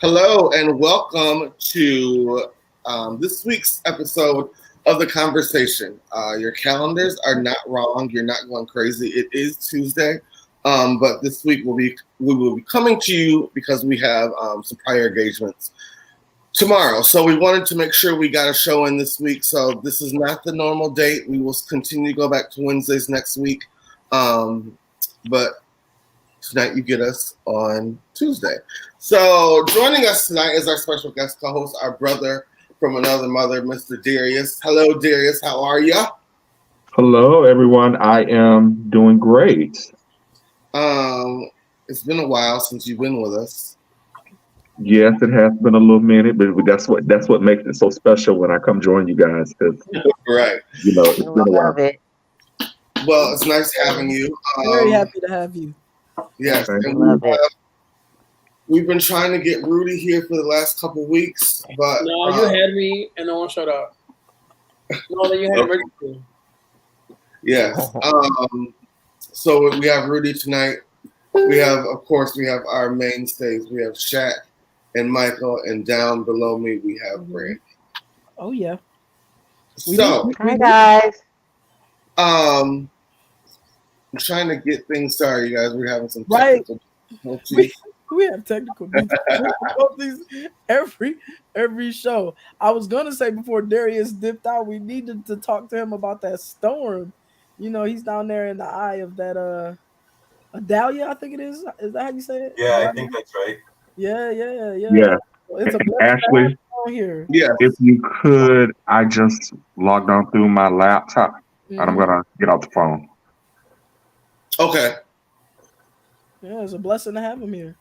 Hello and welcome to this week's episode of The Conversation. Your calendars are not wrong. You're not going crazy. It is Tuesday, but this week we will be coming to you because we have some prior engagements tomorrow. So we wanted to make sure we got a show in this week. So this is not the normal date. We will continue to go back to Wednesdays next week. But tonight you get us on Tuesday. So joining us tonight is our special guest co-host, our brother from another mother, Mr. Darius. Hello, Darius. How are you? Hello, everyone. I am doing great. It's been a while since you've been with us. Yes, it has been a little minute, but that's what makes it so special when I come join you guys. Because Right. it's been a while. It. Well, it's nice having you. Very happy to have you. Yes, Thank and we've been trying to get Rudy here for the last couple weeks, but No, you had me, and no one shut up. No, that you had emergency. Yes. So we have Rudy tonight. We have, of course, our mainstays. We have Shaq and Michael, and down below me we have Brandy. Oh yeah. So, Hi guys. I'm trying to get things started, you guys. We're having some Right. difficulties. We have technical difficulties every show. I was gonna say before Darius dipped out, we needed to talk to him about that storm. You know, he's down there in the eye of that Adalia, I think it is. Is that how you say it? Yeah, I think that's right. Yeah. Yeah. Well, it's a blessing Ashley, to have you on here. Yeah. if you could, I just logged on through my laptop, and I'm Mhm. gonna get off the phone. Okay. Yeah, it's a blessing to have him here.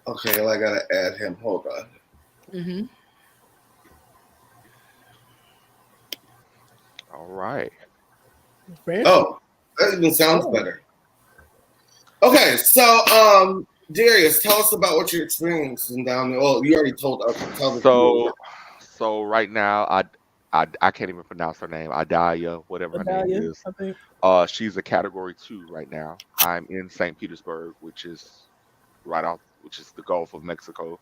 Okay, well, I gotta add him. Hold on. Mm-hmm. All right. Oh, that even sounds better. Okay, so Darius, tell us about what you're experiencing down there. Well, you already told us. Tell the people. So right now, I can't even pronounce her name. Adalia, whatever her name Adalia, is. I think. She's a Category 2 right now. I'm in St. Petersburg, which is the Gulf of Mexico.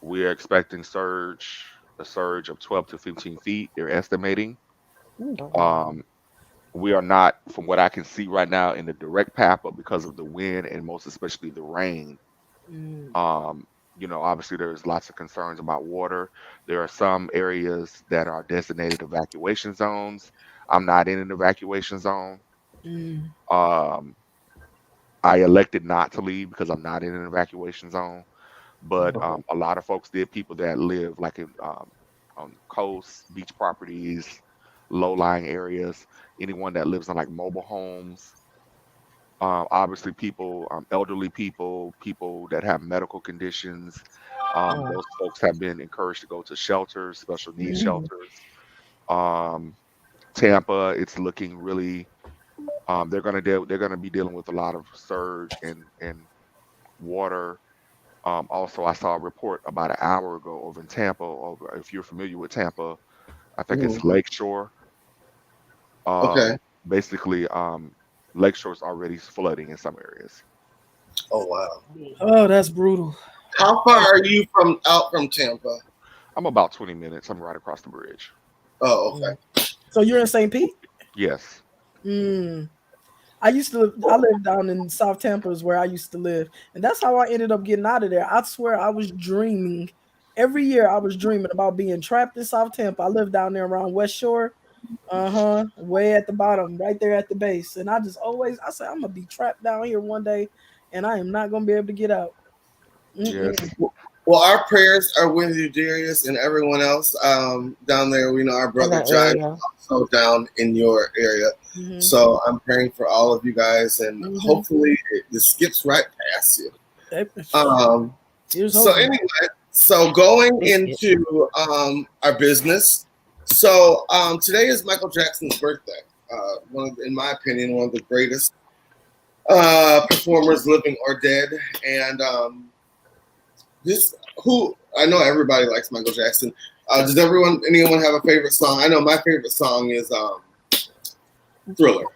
We're expecting a surge of 12 to 15 feet. They're estimating. Um, we are not, from what I can see right now, in the direct path, but because of the wind and most especially the rain. Obviously there's lots of concerns about water. There are some areas that are designated evacuation zones. I'm not in an evacuation zone. Mm. Um, I elected not to leave because I'm not in an evacuation zone. But a lot of folks did. People that live like on coasts, beach properties, low-lying areas. Anyone that lives in like mobile homes. Obviously, people, elderly people, people that have medical conditions. Those folks have been encouraged to go to shelters, special needs shelters. Um, Tampa, it's looking really. They're gonna be dealing with a lot of surge and water. Also, I saw a report about an hour ago over in Tampa. Over, if you're familiar with Tampa, I think it's Lakeshore. Okay. Basically, Lakeshore's already flooding in some areas. Oh wow. Oh, that's brutal. How far are you out from Tampa? I'm about 20 minutes. I'm right across the bridge. Oh, okay. So you're in St. Pete? Yes. I lived down in South Tampa is where I used to live. And that's how I ended up getting out of there. I swear I was dreaming. Every year I was dreaming about being trapped in South Tampa. I lived down there around West Shore. Way at the bottom, right there at the base. And I said, I'm gonna be trapped down here one day and I am not gonna be able to get out. Yes. Well, our prayers are with you, Darius, and everyone else down there. We know our brother John is also down in your area. So I'm praying for all of you guys, and hopefully it skips right past you. So anyway, so going into our business. So today is Michael Jackson's birthday. In my opinion, one of the greatest performers, living or dead. And I know everybody likes Michael Jackson. Does anyone have a favorite song? I know my favorite song is Thriller,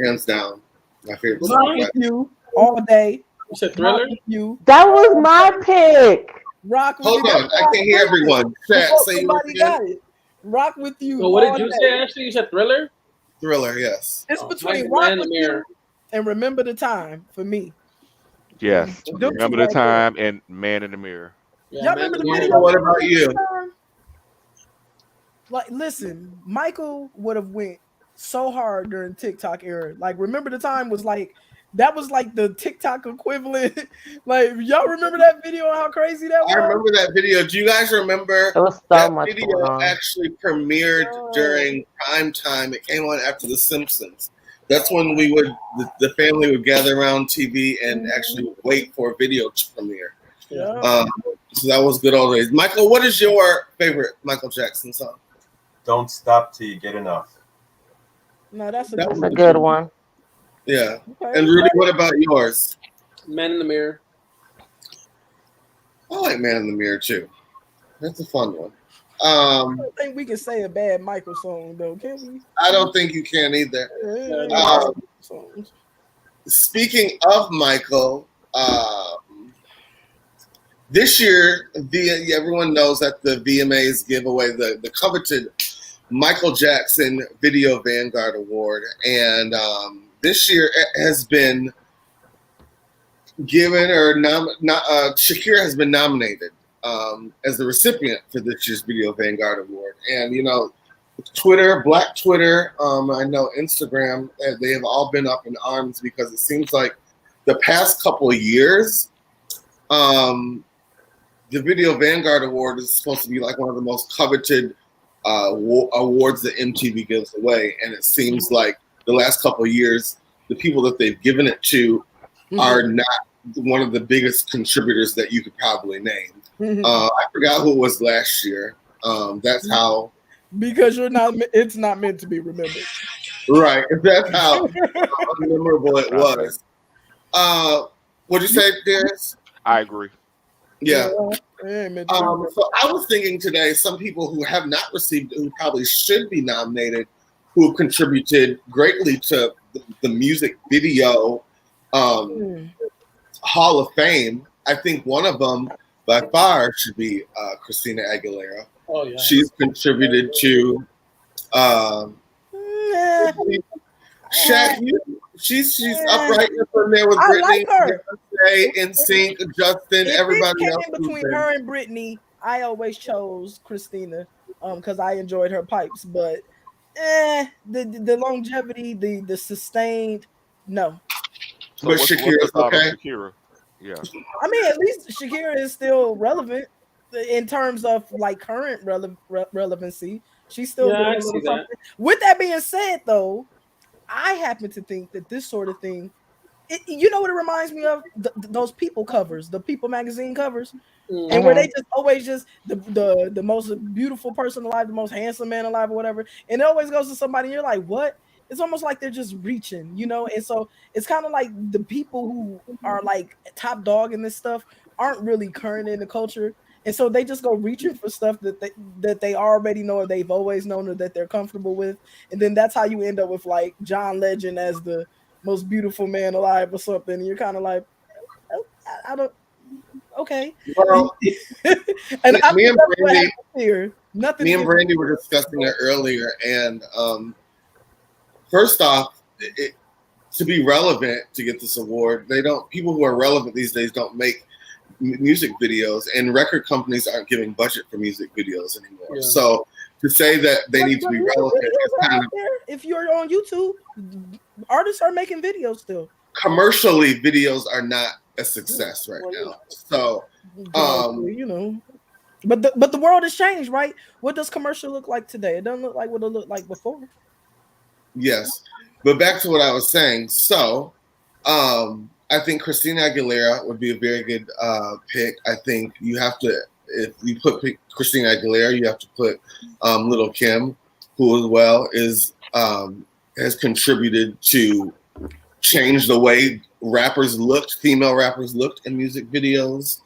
hands down. My favorite song. You all day. You said Thriller? Rock with you. That was my pick. Rock with Hold you. on, I can't hear everyone. Chat, Before say somebody yours again. got it. Rock with you. So what all did you day. say, Ashley? You said Thriller? Thriller, yes. It's Oh, between Man Rock in the with Mirror. you and Remember the Time for me. Yes. Them two Remember the right there. time and Man in the Mirror. Yeah, Y'all Man remember in the the video? Mirror. What about you? Like, listen, Michael would have went so hard during TikTok era. Like, Remember the Time was like, that was like the TikTok equivalent. Like, y'all remember that video and how crazy that was? I remember that video. Do you guys remember There was so that much video going on. actually premiered during prime time? It came on after The Simpsons. That's when we would, the family would gather around TV and actually wait for a video to premiere. Yeah. So that was good old days. Michael, what is your favorite Michael Jackson song? Don't stop till you get enough. No, that's a That That's good a good one. Yeah. Okay. And Rudy, what about yours? Man in the Mirror. I like Man in the Mirror too. That's a fun one. I don't think we can say a bad Michael song though, can we? I don't think you can either. Yeah. Speaking of Michael, this year, everyone knows that the VMAs give away the coveted Michael Jackson Video Vanguard Award, and this year it has been given, or Shakira has been nominated as the recipient for this year's Video Vanguard Award. And you know, Twitter, Black Twitter, I know Instagram, they have all been up in arms because it seems like the past couple of years, the Video Vanguard Award is supposed to be like one of the most coveted awards that MTV gives away, and it seems like the last couple of years, the people that they've given it to are not one of the biggest contributors that you could probably name. I forgot who it was last year. That's how. Because it's not meant to be remembered. Right. That's how memorable it was. What'd you say, Darius? I agree. Yeah. So I was thinking today, some people who have not received, who probably should be nominated, who have contributed greatly to the music video Hall of Fame. I think one of them, by far, should be Christina Aguilera. Oh yeah. She's contributed to. Shaq, she's up right in there with Britney, like her. NSYNC, Justin, everybody came else. in between her and Britney, I always chose Christina, because I enjoyed her pipes. But the longevity, the sustained, no. So But what's Shakira's the thought on okay. Shakira? Yeah. I mean, at least Shakira is still relevant in terms of like current relevancy. She's still doing I a see little that. something. With that being said, though, I happen to think that this sort of thing, you know what it reminds me of? Those People covers, the People magazine covers, and where they just always just the most beautiful person alive, the most handsome man alive, or whatever, and it always goes to somebody, and you're like, what? It's almost like they're just reaching, you know? And so it's kind of like the people who are like top dog in this stuff aren't really current in the culture. And so they just go reaching for stuff that they already know, or they've always known, or that they're comfortable with. And then that's how you end up with like John Legend as the most beautiful man alive or something. And you're kind of like, oh, I don't, okay. Well, and me and Brandy, here. Nothing. Me and Brandy were discussing it earlier, and first off, to be relevant to get this award, people who are relevant these days don't make music videos, and record companies aren't giving budget for music videos anymore. Yeah. So to say that they need to be relevant is kind of, if you're on YouTube, artists are making videos still. Commercially, videos are not a success right now. So you know, but the world has changed, right? What does commercial look like today? It doesn't look like what it looked like before. yes, but back to what I was saying. So I think Christina Aguilera would be a very good pick. I think you have to, if you put Christina Aguilera, you have to put Little Kim, who as well has contributed to change the way female rappers looked in music videos.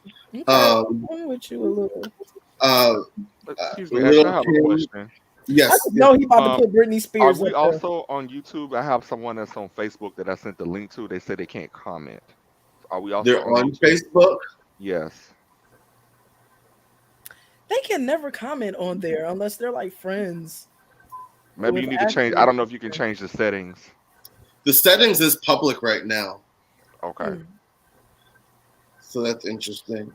I'm with you a little. Excuse me, Ash, I have a question. Yes. I know he about to put Britney Spears. Are we up there. also on YouTube? I have someone that's on Facebook that I sent the link to. They said they can't comment. Are we also They're on YouTube? Facebook. Yes. They can never comment on there unless they're like friends. Maybe you with need to change. I Ashleigh. don't know if you can change the settings. The settings is public right now, Okay. so that's interesting.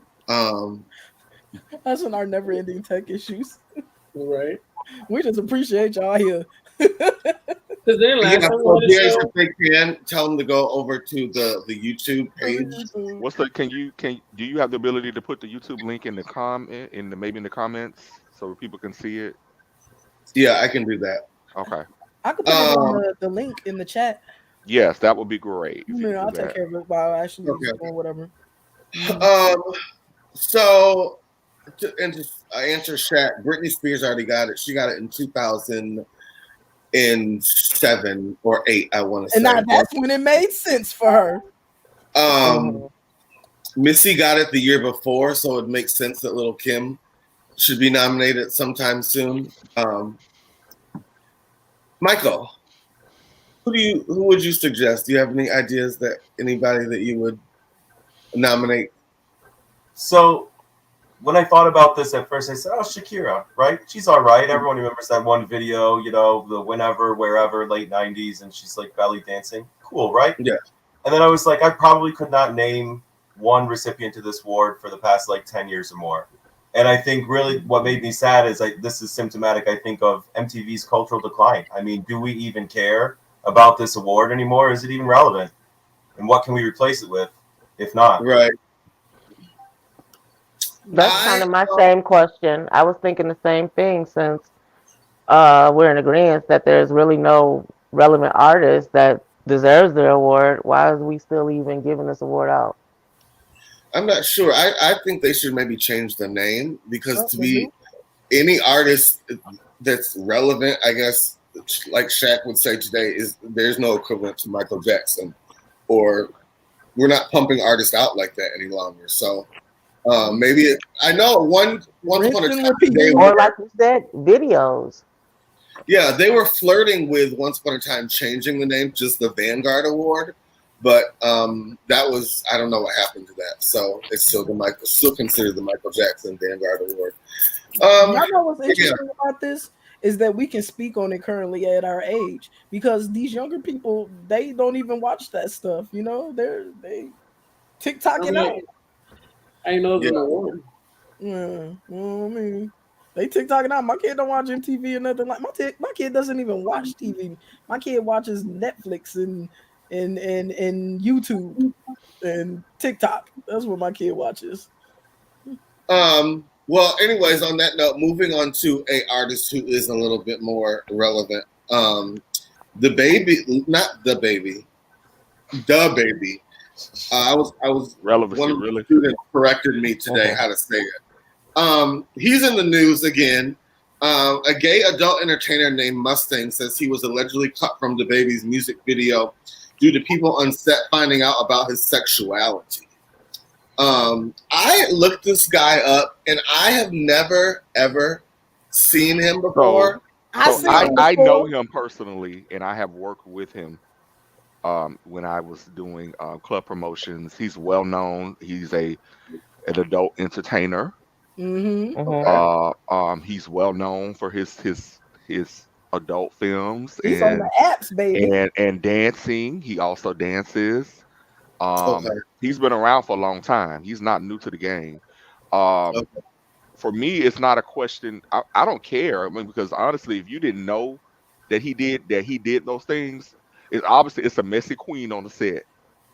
That's in our never-ending tech issues. Right. We just appreciate y'all here. Because then last Yeah, time we so had a viewers, show, if they can, tell them to go over to the YouTube page. What's the? Do you have the ability to put the YouTube link in the maybe in the comments so people can see it? Yeah, I can do that. Okay. I could put it in the link in the chat. Yes, that would be great. If you I'll do take that. care of it while Ashley Okay. doing whatever. So to answer Shaq, Britney Spears already got it. She got it in 2007 or 8, I want to say. And now that's when it made sense for her. Missy got it the year before, so it makes sense that Lil' Kim should be nominated sometime soon. Michael, who would you suggest? Do you have any ideas that anybody that you would nominate? So when I thought about this at first, I said, "Oh, Shakira, right? She's all right." Everyone remembers that one video, the whenever, wherever, late '90s, and she's like belly dancing. Cool, right? Yeah. And then I was like, I probably could not name one recipient to this award for the past 10 years or more. And I think really what made me sad is this is symptomatic, I think, of MTV's cultural decline. I mean, do we even care about this award anymore? Is it even relevant? And what can we replace it with, if not? Right. That's kind of my same question. I was thinking the same thing since we're in agreement that there's really no relevant artist that deserves their award. Why is we still even giving this award out? I'm not sure. I think they should maybe change the name because to be any artist that's relevant, I guess, like Shaq would say today, there's no equivalent to Michael Jackson, or we're not pumping artists out like that any longer. So maybe I know once upon a time or like you said, videos. Yeah, they were flirting with once upon a time changing the name, just the Vanguard Award. But that was, I don't know what happened to that. So it's still considered the Michael Jackson Vanguard Award. Y'all know what's interesting about this is that we can speak on it currently at our age because these younger people, they don't even watch that stuff. They TikToking out. I know it's an award. Yeah, I mean, they TikToking out. My kid don't watch MTV or nothing like my kid doesn't even watch TV. My kid watches Netflix and YouTube and TikTok. That's what my kid watches. Well, anyways, on that note, moving on to a artist who is a little bit more relevant. The baby. I was relevant. One of the students corrected me today how to say it. He's in the news again. A gay adult entertainer named Mustang says he was allegedly cut from the baby's music video due to people on set finding out about his sexuality. I looked this guy up, and I have never ever seen him before. I know him personally, and I have worked with him when I was doing club promotions. He's well known. He's an adult entertainer. Mm-hmm. He's well known for his adult films. He's on the apps, baby. And dancing. He also dances. He's been around for a long time. He's not new to the game. For me, it's not a question. I don't care. I mean, because honestly, if you didn't know that he did those things, it's a messy queen on the set.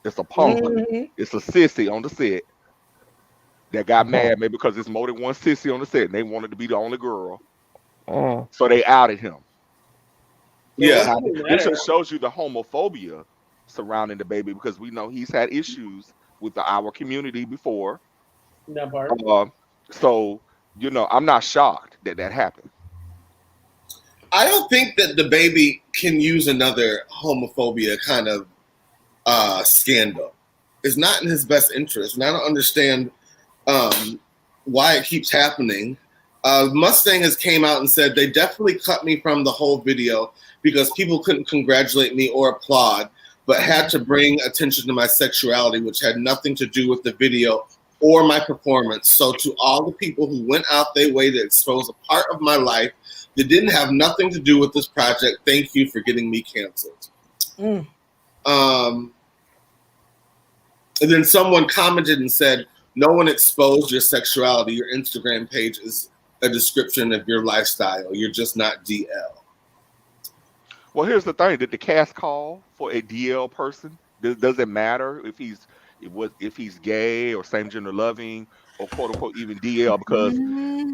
It's a punk. Mm-hmm. It's a sissy on the set that got mad maybe because it's more than one sissy on the set and they wanted to be the only girl. So they outed him. Yeah. This just shows you the homophobia surrounding the baby because we know he's had issues with our community before. That part. So, I'm not shocked that happened. I don't think that the baby can use another homophobia kind of scandal. It's not in his best interest, and I don't understand why it keeps happening. Mustang has came out and said they definitely cut me from the whole video because people couldn't congratulate me or applaud. but had to bring attention to my sexuality, which had nothing to do with the video or my performance. So to all the people who went out their way to expose a part of my life that didn't have nothing to do with this project, thank you for getting me canceled. And then someone commented and said, no one exposed your sexuality. Your Instagram page is a description of your lifestyle. You're just not DL. Well, here's the thing: did the cast call for a DL person? Does it matter if he's gay or same gender loving or quote unquote even DL? Because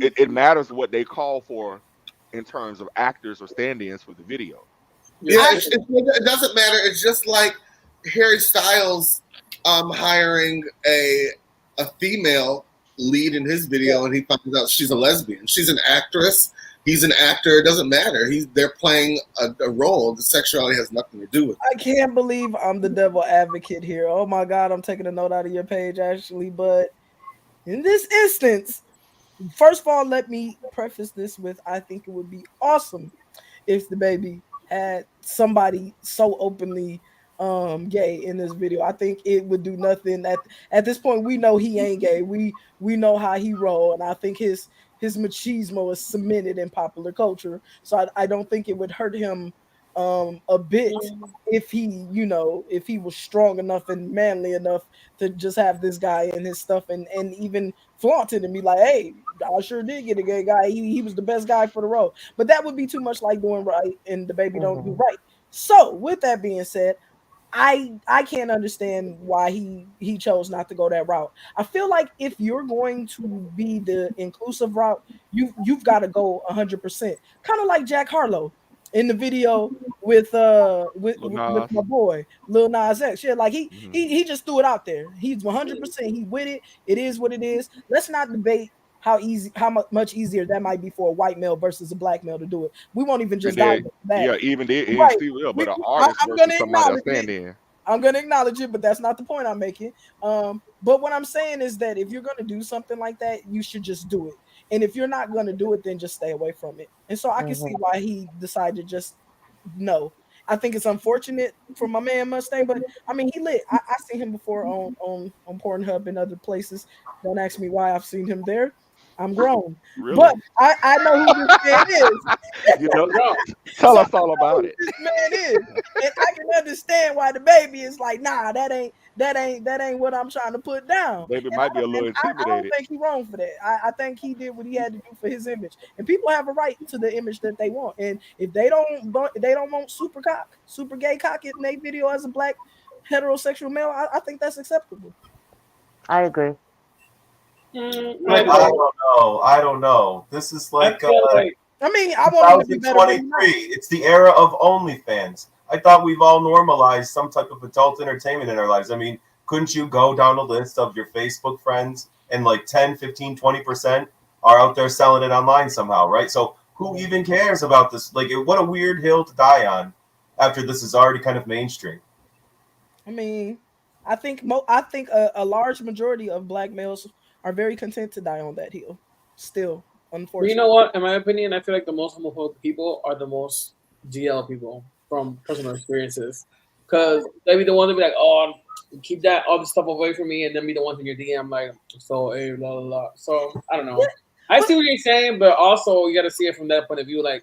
it matters what they call for in terms of actors or stand-ins for the video. Yeah, it doesn't matter. It's just like Harry Styles hiring a female lead in his video, and he finds out she's a lesbian. She's an actress. He's an actor. It doesn't matter. They're playing a role. The sexuality has nothing to do with it. I can't believe I'm the devil advocate here. Oh my God, I'm taking a note out of your page, Ashley. But in this instance, first of all, let me preface this with I think it would be awesome if the baby had somebody so openly gay in this video. I think it would do nothing. At this point, we know he ain't gay. We know how he roll, and I think his machismo is cemented in popular culture. So I don't think it would hurt him a bit if he was strong enough and manly enough to just have this guy and his stuff and even flaunt it and be like, hey, I sure did get a gay guy. He was the best guy for the role. But that would be too much like doing right, and the baby don't do right. So with that being said, I can't understand why he chose not to go that route. I feel like if you're going to be the inclusive route, you've got to go 100%. Kind of like Jack Harlow in the video with my boy Lil Nas X. Yeah, like he just threw it out there. He's 100%. He with it. It is what it is. Let's not debate how much easier that might be for a white male versus a black male to do it. We won't even just dive into that. Yeah, even it right. still will, but an artist versus somebody else stand in. I'm gonna acknowledge it, but that's not the point I'm making. But what I'm saying is that if you're gonna do something like that, you should just do it. And if you're not gonna do it, then just stay away from it. And so I can see why he decided to just no. I think it's unfortunate for my man Mustang, but I mean he lit. I seen him before on Pornhub and other places. Don't ask me why I've seen him there. I'm grown, really? But I know who this man is. You know, tell us all about it. This man is, and I can understand why the baby is like, nah, that ain't what I'm trying to put down. Baby might be a little intimidated. I don't think he's wrong for that. I think he did what he had to do for his image, and people have a right to the image that they want. And if they don't want super gay cock in their video as a black heterosexual male, I think that's acceptable. I agree. I don't know. This is like, I want to be better. 2023. It's the era of OnlyFans. I thought we've all normalized some type of adult entertainment in our lives. I mean, couldn't you go down a list of your Facebook friends and like 10, 15, 20% are out there selling it online somehow, right? So who even cares about this? Like, what a weird hill to die on after this is already kind of mainstream. I mean, I think a large majority of black males are very content to die on that hill. Still, unfortunately. You know what? In my opinion, I feel like the most homophobic people are the most DL people from personal experiences. Because they be the ones that be like, oh, keep all this stuff away from me, and then be the ones in your DM like, so, hey, blah, blah, blah. So, I don't know. I see what you're saying, but also you got to see it from that point of view. Like,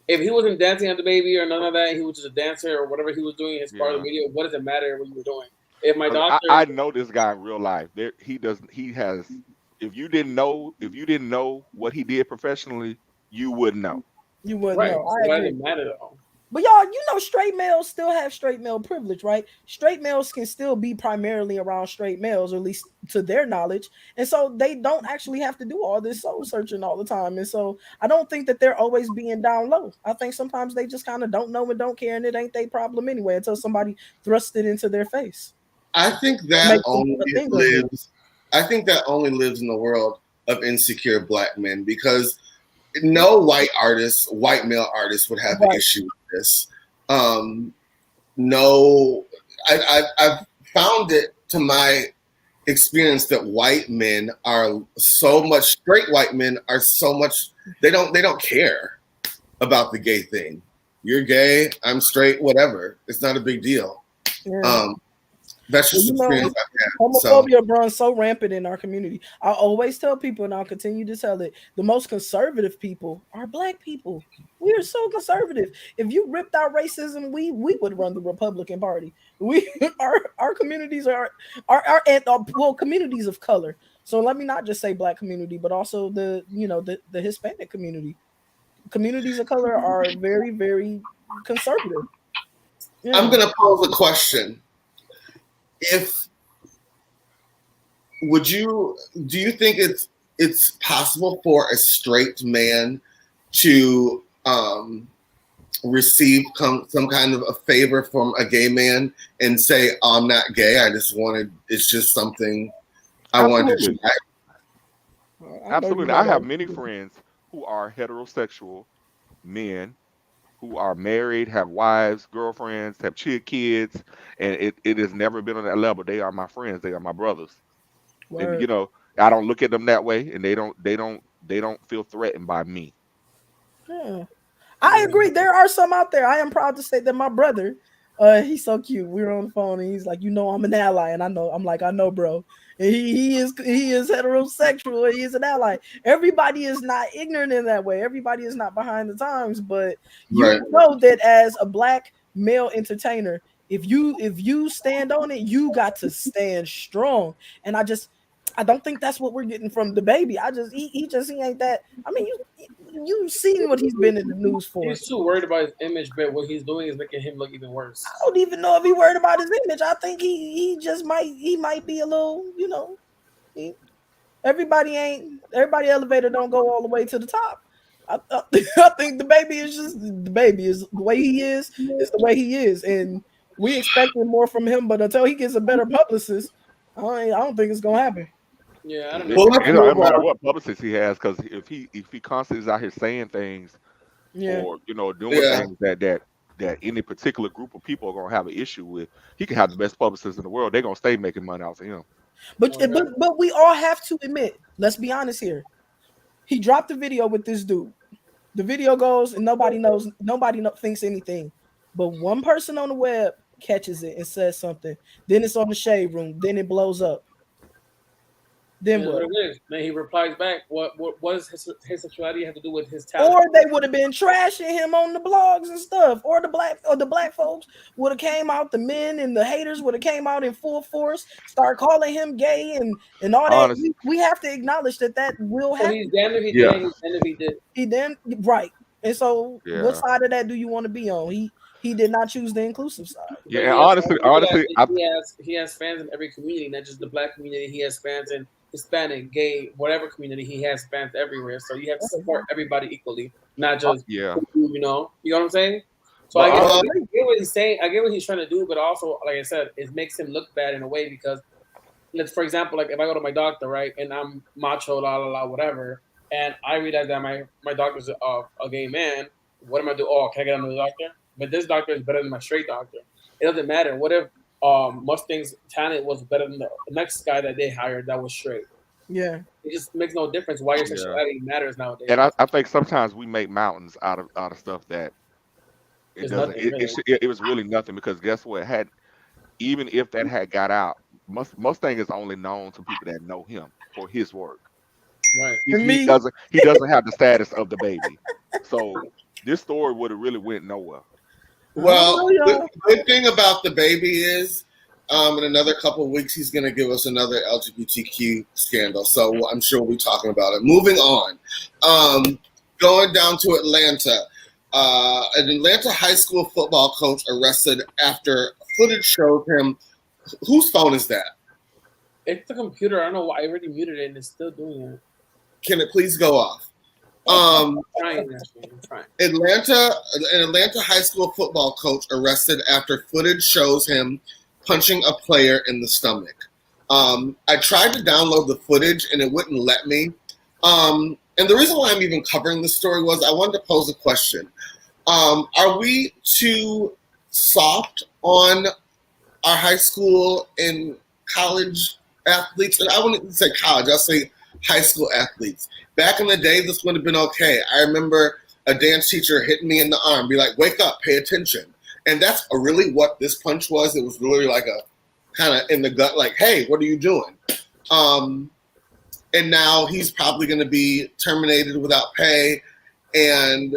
if he wasn't dancing at the baby or none of that, he was just a dancer or whatever he was doing as part of the video, what does it matter what you were doing? If my doctor, I know this guy in real life. If you didn't know what he did professionally, you wouldn't know. You wouldn't right. know. So it didn't matter though. But y'all, straight males still have straight male privilege, right? Straight males can still be primarily around straight males, or at least to their knowledge. And so they don't actually have to do all this soul searching all the time. And so I don't think that they're always being down low. I think sometimes they just kind of don't know and don't care, and it ain't their problem anyway until somebody thrusts it into their face. I think that only lives in the world of insecure black men, because no white male artist would have an issue with this. I've found it to my experience that straight white men are so much, they don't care about the gay thing. You're gay, I'm straight, whatever. It's not a big deal. Yeah. That's just Well, experience I've had. So homophobia runs so rampant in our community. I always tell people, and I'll continue to tell it, the most conservative people are Black people. We are so conservative. If you ripped out racism, we would run the Republican Party. We our communities are well, communities of color. So let me not just say Black community, but also the the Hispanic community. Communities of color are very, very conservative. Yeah. I'm gonna pose a question. Do you think it's possible for a straight man to receive some kind of a favor from a gay man and say, oh, I'm not gay, it's just something I wanted to try? Absolutely. I have many friends who are heterosexual men who are married, have wives, girlfriends, have kids, and it has never been on that level. They are my friends. They are my brothers. Word. And I don't look at them that way, and they don't feel threatened by me. Yeah. I agree. There are some out there. I am proud to say that my brother, he's so cute. We were on the phone and he's like, I'm an ally, and I'm like, I know, bro. And he is heterosexual. He is an ally. Everybody is not ignorant in that way. Everybody is not behind the times, but you know that as a Black male entertainer, if you stand on it, you got to stand strong. And I don't think that's what we're getting from the baby. He ain't that. I mean, you've seen what he's been in the news for. He's too worried about his image, but what he's doing is making him look even worse. I don't even know if he's worried about his image. I think he might be a little, everybody elevator don't go all the way to the top. I think the baby is the way he is the way he is, and we expecting more from him. But until he gets a better publicist, I don't think it's gonna happen. Yeah, I don't know. It doesn't matter what publicist he has, because if he constantly is out here saying things, or doing things that any particular group of people are gonna have an issue with, he can have the best publicist in the world. They're gonna stay making money off of him. But we all have to admit, let's be honest here. He dropped a video with this dude. The video goes and nobody thinks anything. But one person on the web catches it and says something. Then it's on the shade room. Then it blows up. Then what? Then he replies back. What does his sexuality have to do with his talent? Or they would have been trashing him on the blogs and stuff. Or the black folks would have came out. The men and the haters would have came out in full force, start calling him gay and all that. We have to acknowledge that will happen. He's damned if he did. He's damned if he did. He damned right. And so, what side of that do you want to be on? He did not choose the inclusive side. Yeah, and honestly, he has fans in every community, not just the Black community. He has fans in Hispanic, gay, whatever community. He has fans everywhere. So you have to support everybody equally, not just you know what I'm saying. So I get what he's saying. I get what he's trying to do, but also, like I said, it makes him look bad in a way because, for example, like if I go to my doctor, right, and I'm macho, whatever, and I realize that my doctor's a gay man, what am I do? Oh, can I get another doctor? But this doctor is better than my straight doctor. It doesn't matter. What if Mustang's talent was better than the next guy that they hired that was straight? Yeah. It just makes no difference why your sexuality matters nowadays. And I think sometimes we make mountains out of stuff that it doesn't. It was really nothing, because guess what? Even if that had got out, Mustang is only known to people that know him for his work. Right. He doesn't have the status of the baby. So this story would have really went nowhere. Well, the good thing about the baby is, in another couple of weeks, he's going to give us another LGBTQ scandal. So I'm sure we'll be talking about it. Moving on. Going down to Atlanta. An Atlanta high school football coach arrested after footage showed him. Whose phone is that? It's the computer. I don't know why. I already muted it and it's still doing it. Can it please go off? I'm trying. An Atlanta high school football coach arrested after footage shows him punching a player in the stomach. I tried to download the footage and it wouldn't let me. And the reason why I'm even covering this story was I wanted to pose a question. Are we too soft on our high school and college athletes? And I wouldn't say college, I'll say high school athletes. Back in the day, this would have been okay. I remember a dance teacher hitting me in the arm, be like, wake up, pay attention. And that's really what this punch was. It was really like a kind of in the gut, like, hey, what are you doing? And now he's probably going to be terminated without pay and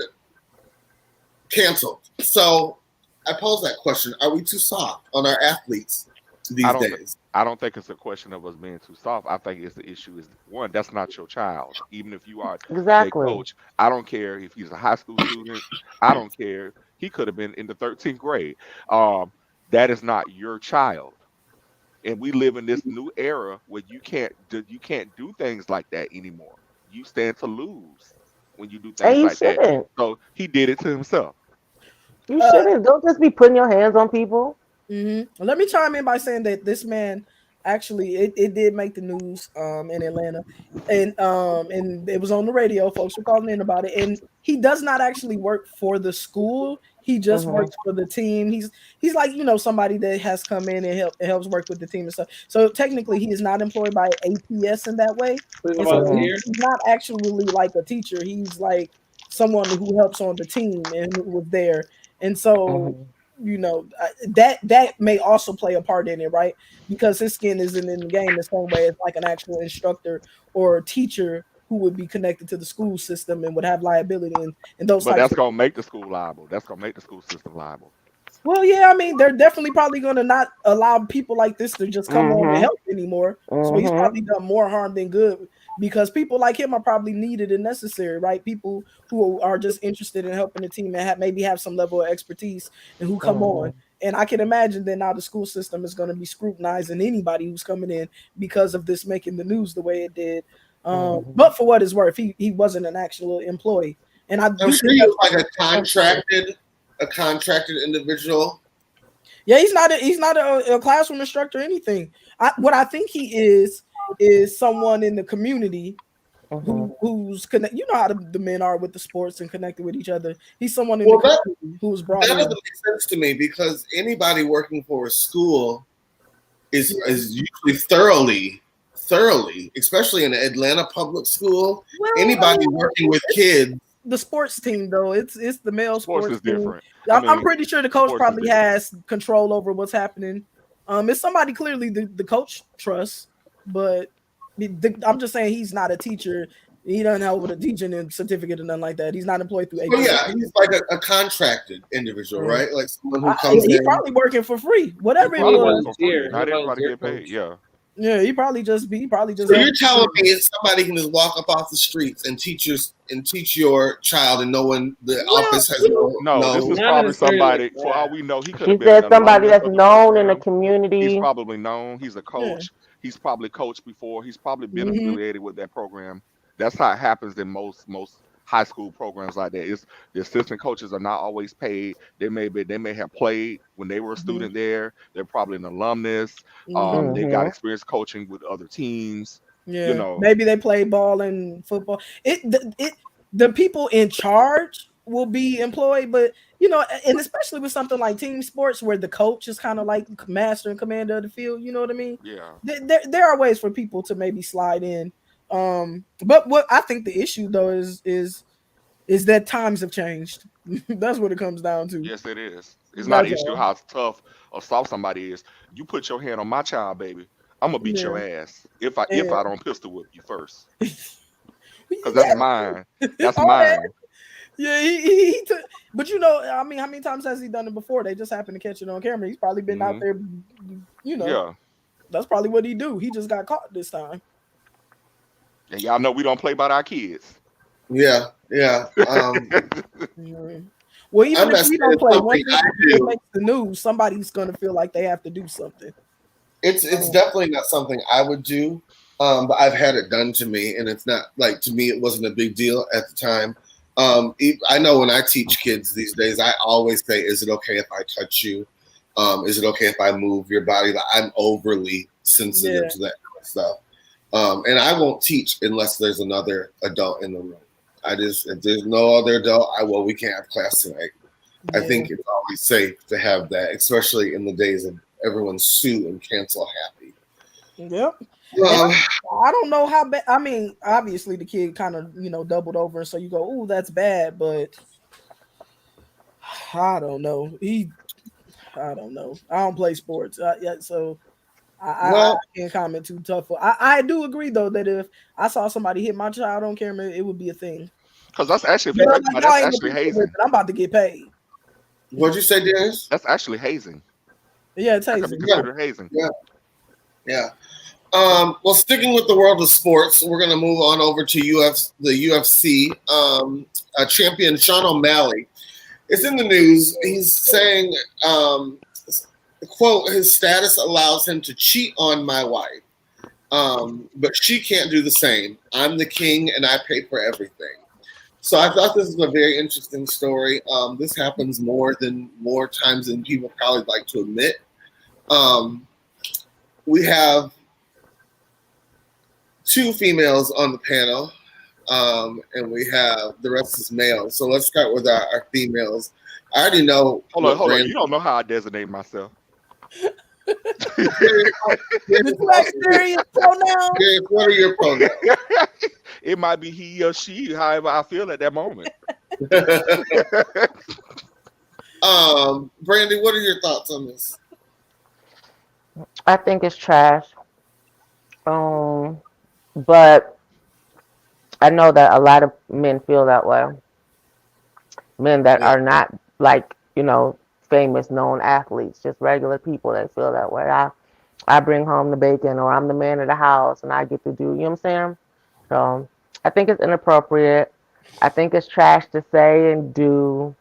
canceled. So I pose that question. Are we too soft on our athletes these days? I don't think it's a question of us being too soft. I think it's the issue is, one, that's not your child. Even if you are a coach, I don't care if he's a high school student. I don't care. He could have been in the 13th grade. That is not your child. And we live in this new era where you can't do things like that anymore. You stand to lose when you do things like that. So he did it to himself. You shouldn't. Don't just be putting your hands on people. Mm-hmm. Let me chime in by saying that this man actually it did make the news in Atlanta, and it was on the radio. Folks were calling in about it, and he does not actually work for the school. He just works for the team. He's like, you know, somebody that has come in and helps work with the team and stuff. So technically, he is not employed by APS in that way. So he's not actually like a teacher. He's like someone who helps on the team and who was there. And so, you know, that may also play a part in it, right? Because his skin isn't in the game the same way as like an actual instructor or teacher who would be connected to the school system and would have liability and those. But that's gonna make the school liable. That's gonna make the school system liable. Well, yeah, I mean, they're definitely probably going to not allow people like this to just come on and help anymore. So he's probably done more harm than good because people like him are probably needed and necessary, right? People who are just interested in helping the team and maybe have some level of expertise and who come on. And I can imagine that now the school system is going to be scrutinizing anybody who's coming in because of this making the news the way it did. But for what it's worth, he wasn't an actual employee. And I'm sure he was like a contracted individual. Yeah, he's not a classroom instructor or anything. What I think he is someone in the community who's connected. You know how the men are with the sports and connected with each other. He's someone in the community who's brought. That doesn't make sense to me because anybody working for a school is usually thoroughly, especially in an Atlanta public school. Anybody working with kids. The sports team, though, it's the male sports is team. different. I'm pretty sure the coach probably has control over what's happening. It's somebody clearly the coach trusts, but I'm just saying he's not a teacher. He doesn't have a teaching certificate or nothing like that. He's not employed through. Oh yeah, he's like a contracted individual, right? Like someone who comes in. He's probably working for free, whatever it was. Not everybody get paid. Yeah. Yeah, he probably just. So you're telling me somebody can just walk up off the streets and teach your child, and no one the office has no. This is probably somebody. For all we know, he could have been. He said somebody that's known in the community. He's probably known. He's a coach. Yeah. He's probably coached before. He's probably been affiliated with that program. That's how it happens in most high school programs like that. It's the assistant coaches are not always paid. They may have played when they were a student there. They're probably an alumnus. They got experience coaching with other teams. Yeah, you know, maybe they play ball and football. The people in charge will be employed, but you know, and especially with something like team sports where the coach is kind of like master and commander of the field. You know what I mean? Yeah. There are ways for people to maybe slide in. But what I think the issue though is that times have changed. That's what it comes down to. Yes, it is. It's not an issue how tough or soft somebody is. You put your hand on my child, baby, I'm gonna beat your ass if I don't pistol whip you first. Because that's mine. That's mine. Yeah, he took. But you know, I mean, how many times has he done it before? They just happened to catch it on camera. He's probably been out there. You know, yeah. That's probably what he do. He just got caught this time. And y'all know we don't play about our kids. Yeah. Well, even if we don't play, once it makes the news, somebody's gonna feel like they have to do something. It's definitely not something I would do, but I've had it done to me, and it's not like to me it wasn't a big deal at the time. I know when I teach kids these days, I always say, "Is it okay if I touch you? Is it okay if I move your body?" I'm overly sensitive to that kind of stuff. And I won't teach unless there's another adult in the room. If there's no other adult, we can't have class tonight. Yeah. I think it's always safe to have that, especially in the days of everyone's sue and cancel happy. Yep. I don't know how bad. I mean, obviously the kid kind of, doubled over. And so you go, "Ooh, that's bad." But I don't know. I don't know. I don't play sports. Yeah, so I Well, can't comment too tough. I do agree though that if I saw somebody hit my child on camera, it would be a thing. Because that's actually, if you But I'm think like, about it, y'all that's ain't actually gonna do it, hazing. but I'm about to get paid. what'd you say, Dennis? That's actually hazing. Yeah, it's That could be hazing. considered hazing. Yeah. Well, sticking with the world of sports, we're going to move on over to the UFC. Champion Sean O'Malley is in the news. He's saying, quote, his status allows him to cheat on my wife, but she can't do the same. I'm the king and I pay for everything. So I thought this was a very interesting story. This happens more times than people probably like to admit. We have 2 females on the panel, and we have the rest is males. So let's start with our females. I already know. Hold on. You don't know how I designate myself. Did you ask serious pronouns? What are your pronouns? It might be he or she, however I feel at that moment. Brandy, what are your thoughts on this? I think it's trash. But I know that a lot of men feel that way. Men that are not like, famous known athletes, just regular people that feel that way. I bring home the bacon, or I'm the man of the house and I get to do, you know what I'm saying? So I think it's inappropriate. I think it's trash to say and do.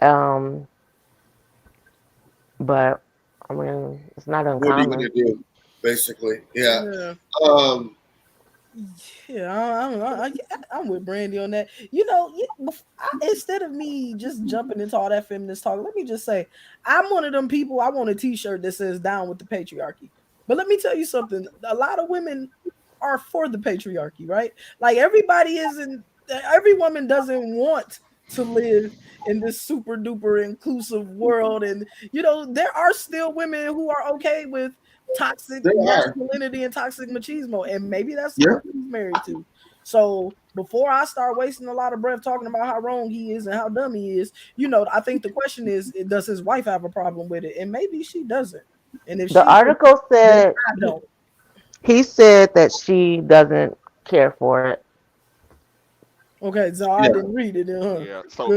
But I mean, it's not uncommon. What are you gonna do? Basically, yeah. I'm with Brandy on that. Instead of me just jumping into all that feminist talk, let me just say I'm one of them people. I want a T-shirt that says "Down with the patriarchy." But let me tell you something. A lot of women are for the patriarchy, right? Like everybody isn't. Every woman doesn't want to live in this super duper inclusive world, and there are still women who are okay with toxic masculinity and toxic machismo, and maybe that's what he's married to. So before I start wasting a lot of breath talking about how wrong he is and how dumb he is, I think the question is, does his wife have a problem with it? And maybe she doesn't. And if the article said, he said that she doesn't care for it. Okay, so I didn't read it. Yeah. So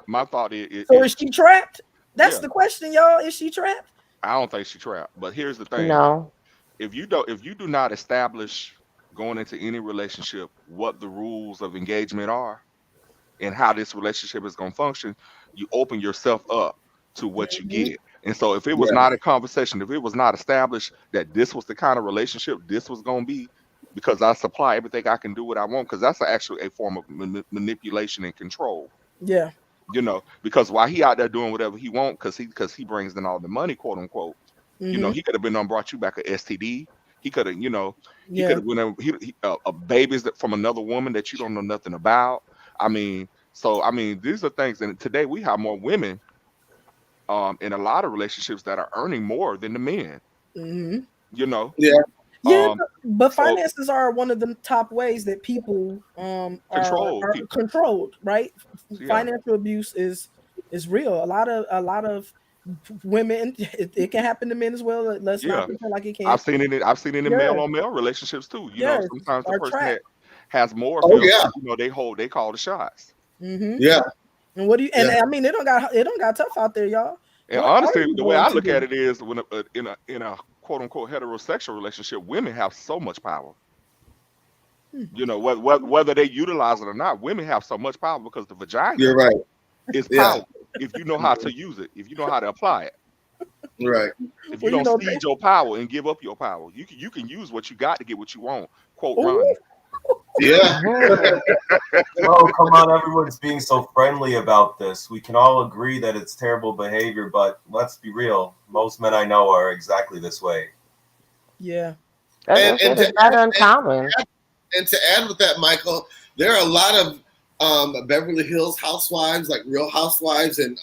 my thought is. So is she trapped? That's the question, y'all. Is she trapped? I don't think she's trapped. But here's the thing. No. If you do not establish going into any relationship what the rules of engagement are and how this relationship is going to function, you open yourself up to what you get. And so if it was not a conversation, if it was not established that this was the kind of relationship this was going to be, because I supply everything I can do what I want, because that's actually a form of manipulation and control. Yeah. Because while he out there doing whatever he want, because he brings in all the money, quote unquote, he could have been brought you back a STD. He could have, he could have been a babies from another woman that you don't know nothing about. I mean, these are things, and today we have more women in a lot of relationships that are earning more than the men. But finances are one of the top ways that people are controlled, right? Financial abuse is real. A lot of women, it can happen to men as well. Let's not pretend like it can't. I've seen it in male on male relationships too. Sometimes the person that has more they call the shots. Yeah. And what do you? And I mean, it don't got tough out there, y'all. And honestly, the way I look at it is, when in a quote unquote heterosexual relationship, women have so much power. Whether they utilize it or not, women have so much power because the vagina is power. If you know how to use it, if you know how to apply it. Right. If you don't cede your power and give up your power, you can use what you got to get what you want. Quote run. Yeah. Oh, come on, everyone's being so friendly about this. We can all agree that it's terrible behavior, but let's be real. Most men I know are exactly this way. Yeah. It's not uncommon. And to add with that, Michael, there are a lot of Beverly Hills housewives, like Real Housewives, and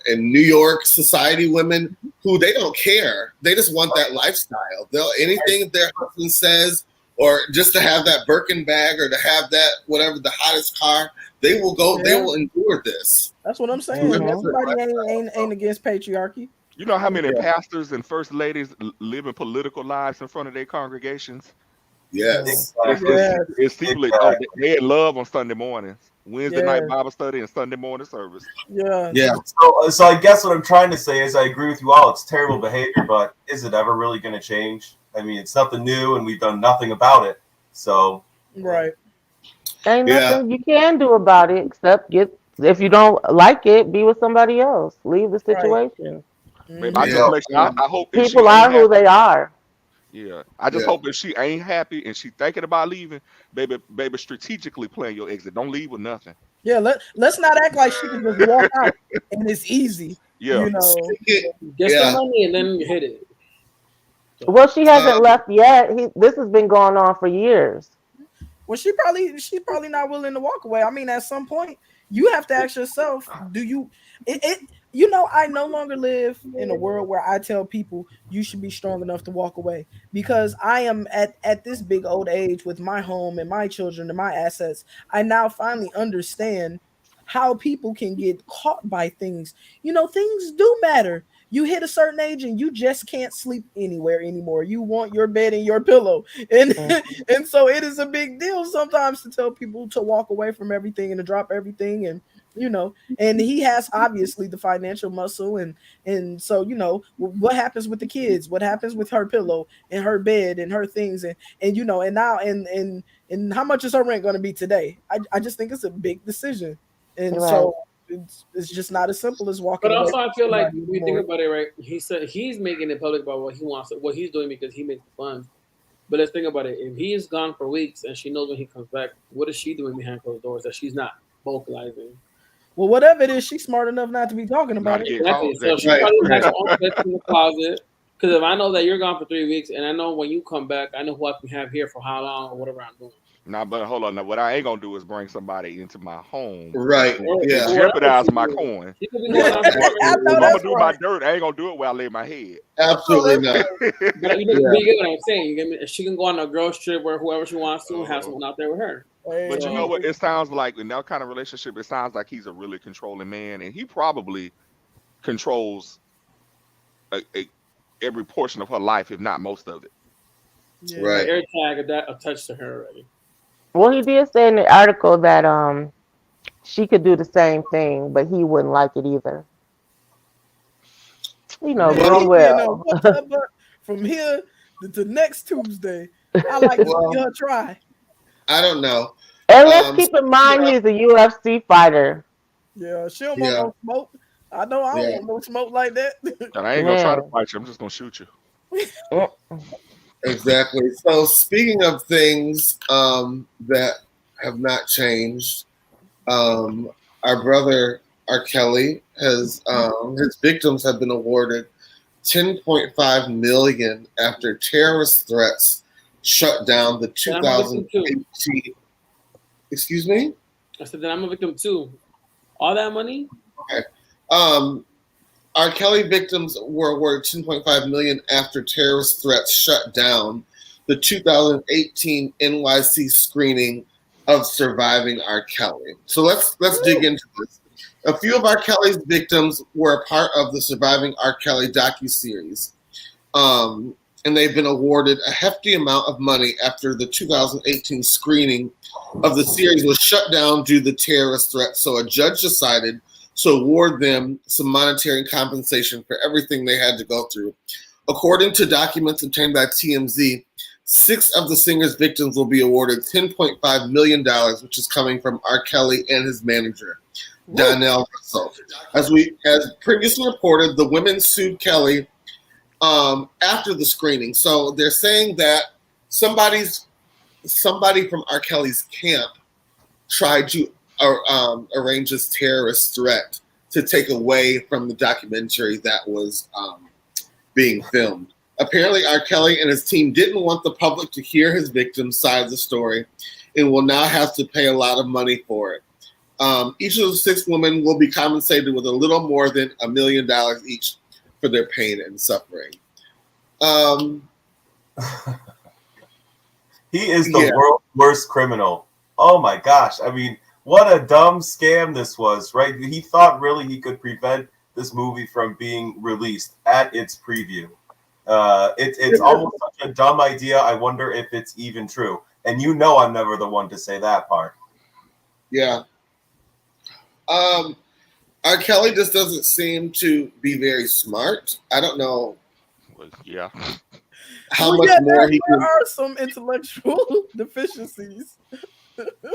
New York society women who they don't care. They just want that lifestyle. They'll anything their husband says, or just to have that Birkin bag, or to have that whatever, the hottest car, They will go. They Yeah. will endure this. That's what I'm saying. Mhm. Everybody ain't against patriarchy. You know how many pastors and first ladies living political lives in front of their congregations? Yes. It's people that they in love on Sunday mornings, Wednesday night Bible study, and Sunday morning service. Yeah. Yeah. So I guess what I'm trying to say is I agree with you all. It's terrible behavior, but is it ever really going to change? I mean, it's nothing new, and we've done nothing about it. So Right. Ain't Yeah. nothing you can do about it except if you don't like it, be with somebody else. Leave the situation. Babe, I Yeah. just make sure, I hope if she People ain't are who happy, they are. yeah. I just Yeah. hope if she ain't happy and she thinking about leaving, baby, strategically plan your exit. Don't leave with nothing. Yeah, let's not act like she can just walk out and it's easy. Yeah. You know. Get Yeah. some money and then hit it. Well, she hasn't left yet. This has been going on for years. Well, she's probably not willing to walk away. I mean, at some point, you have to ask yourself, do you you know, I no longer live in a world where I tell people you should be strong enough to walk away, because I am at this big old age with my home and my children and my assets. I now finally understand how people can get caught by things. You know, things do matter. You hit a certain age and you just can't sleep anywhere anymore. You want your bed and your pillow. And and so it is a big deal sometimes to tell people to walk away from everything and to drop everything. And you know, and he has obviously the financial muscle, and so you know what happens with the kids, what happens with her pillow and her bed and her things, and you know, and now and how much is her rent going to be today? I just think it's a big decision, and Right. so it's just not as simple as walking But away. also, I feel like from when you think about it, right? He said he's making it public about what he wants, what he's doing because he makes the funds. But let's think about it. If he is gone for weeks and she knows when he comes back, what is she doing behind closed doors that she's not vocalizing? Well, whatever it is, she's smart enough not to be talking about Not it. get Exactly. caught. So she Right. probably has her own place in the closet. Because if I know that you're gone for 3 weeks and I know when you come back, I know who I can have here for how long or whatever I'm doing. Nah, but hold on. Now, what I ain't gonna do is bring somebody into my home Right. Or- Yeah. or jeopardize else my she- coin. She could be going on I for know If I'm gonna that's do right. my dirt, I ain't gonna do it where I lay my head. Absolutely not. But you get what I'm saying. You get me? She can go on a girls trip where whoever she wants to have someone out there with her. But you know what? It sounds like in that kind of relationship, it sounds like he's a really controlling man, and he probably controls every portion of her life, if not most of it. Yeah. Right. Air tag attached to her already. Well, he did say in the article that she could do the same thing, but he wouldn't like it either. You know, Yeah, he will. what's up, but from here to next Tuesday, I like to see her try. I don't know. And let's keep in mind he's a UFC fighter. Yeah, she don't want no smoke. I know I don't want no smoke like that. And I ain't gonna try to fight you. I'm just gonna shoot you. Exactly. So speaking of things that have not changed, our brother R. Kelly has his victims have been awarded $10.5 million after terrorist threats shut down the 2018. Excuse me? I said that I'm a victim too. All that money? Okay. R. Kelly victims were awarded $10.5 million after terrorist threats shut down the 2018 NYC screening of Surviving R. Kelly. So let's dig into this. A few of R. Kelly's victims were a part of the Surviving R. Kelly docuseries. And they've been awarded a hefty amount of money after the 2018 screening of the series was shut down due to the terrorist threat. So a judge decided to award them some monetary compensation for everything they had to go through. According to documents obtained by TMZ, 6 of the singer's victims will be awarded $10.5 million, which is coming from R. Kelly and his manager, Donnell Russell. As previously reported, the women sued Kelly after the screening. So they're saying that somebody from R. Kelly's camp tried to arrange this terrorist threat to take away from the documentary that was being filmed. Apparently, R. Kelly and his team didn't want the public to hear his victims' side of the story and will now have to pay a lot of money for it. Each of the 6 women will be compensated with a little more than $1 million each for their pain and suffering. He is the world's worst criminal. Oh my gosh. I mean, what a dumb scam this was, right? He thought really he could prevent this movie from being released at its preview. It's almost such a dumb idea. I wonder if it's even true. And you know I'm never the one to say that part. Yeah. R. Kelly just doesn't seem to be very smart. I don't know Yeah. how much more he there can. are some intellectual deficiencies.